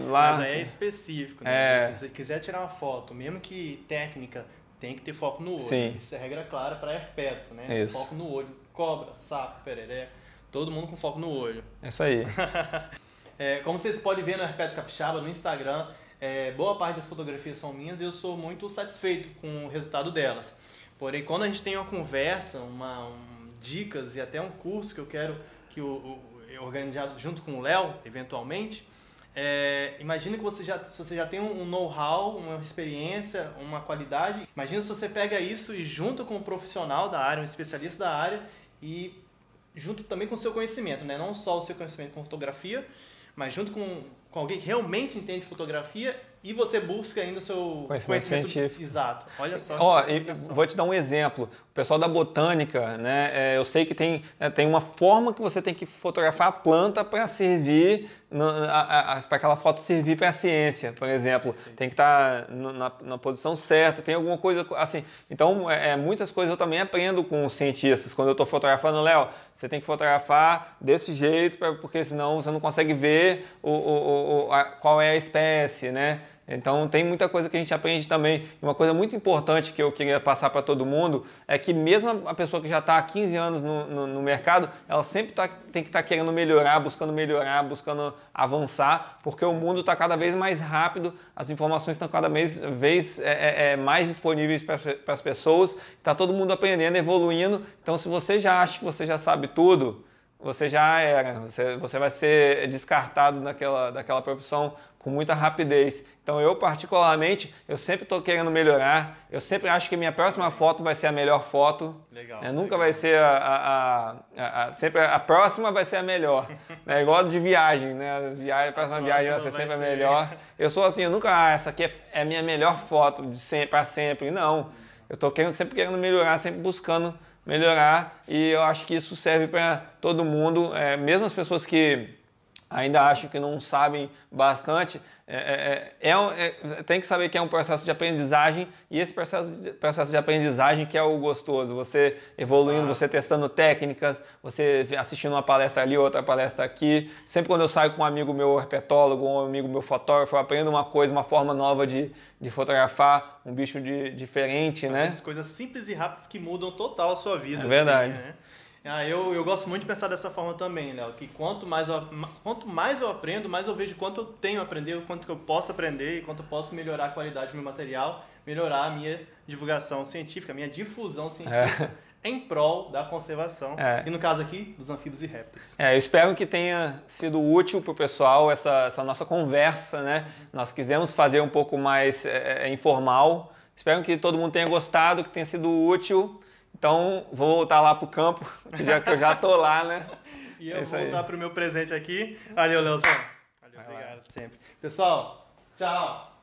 lá. Mas aí é específico, né? Se você quiser tirar uma foto, mesmo que técnica, tem que ter foco no olho. Sim. Isso é regra clara para herpeto, né? Isso. Foco no olho. Cobra, sapo, pereré, todo mundo com foco no olho. É isso aí. Como vocês podem ver no Herpeto Capixaba, no Instagram, boa parte das fotografias são minhas e eu sou muito satisfeito com o resultado delas. Porém, quando a gente tem uma conversa, dicas e até um curso que eu quero eu organizar junto com o Léo, eventualmente, imagina que se você já tem um know-how, uma experiência, uma qualidade. Imagina se você pega isso e junta com um profissional da área, um especialista da área e junto também com o seu conhecimento, né? Não só o seu conhecimento com fotografia, mas junto com alguém que realmente entende fotografia e você busca ainda o seu conhecimento científico. Exato. Olha só. Vou te dar um exemplo. O pessoal da botânica, né? Eu sei que tem uma forma que você tem que fotografar a planta para servir, para aquela foto servir para a ciência, por exemplo. Tem que estar na posição certa, tem alguma coisa assim. Então, muitas coisas eu também aprendo com os cientistas. Quando eu estou fotografando, Léo, você tem que fotografar desse jeito, porque senão você não consegue ver qual é a espécie, né? Então tem muita coisa que a gente aprende também. E uma coisa muito importante que eu queria passar para todo mundo é que mesmo a pessoa que já está há 15 anos no mercado, ela sempre tem que estar querendo melhorar, buscando avançar, porque o mundo está cada vez mais rápido, as informações estão cada vez mais disponíveis para as pessoas, está todo mundo aprendendo, evoluindo. Então se você já acha que você já sabe tudo, você já era, você vai ser descartado daquela profissão com muita rapidez. Então eu particularmente, eu sempre estou querendo melhorar, eu sempre acho que a minha próxima foto vai ser a melhor foto. Legal. Nunca vai ser sempre a próxima vai ser a melhor. É igual de viagem, né? A próxima viagem vai ser sempre a melhor. Eu sou assim, eu nunca, essa aqui é a minha melhor foto para sempre. Não, eu estou sempre querendo melhorar, sempre buscando melhorar, e eu acho que isso serve para todo mundo, mesmo as pessoas que ainda acham que não sabem bastante, tem que saber que é um processo de aprendizagem, e esse processo de aprendizagem que é o gostoso, você evoluindo, você testando técnicas, você assistindo uma palestra ali, outra palestra aqui. Sempre quando eu saio com um amigo meu herpetólogo, um amigo meu fotógrafo, eu aprendo uma coisa, uma forma nova de fotografar um bicho diferente, né? Essas coisas simples e rápidas que mudam total a sua vida. É verdade. Assim, né? Eu gosto muito de pensar dessa forma também, Léo, que quanto mais eu aprendo, mais eu vejo quanto eu tenho a aprender, o quanto que eu posso aprender e quanto eu posso melhorar a qualidade do meu material, melhorar a minha divulgação científica, a minha difusão científica em prol da conservação, e no caso aqui, dos anfíbios e répteis. Eu espero que tenha sido útil para o pessoal essa nossa conversa, né? Nós quisemos fazer um pouco mais informal, espero que todo mundo tenha gostado, que tenha sido útil. Então, vou voltar lá pro campo, já que eu já tô lá, né? E eu vou voltar pro meu presente aqui. Valeu, Leozão. Valeu, obrigado sempre. Pessoal, tchau!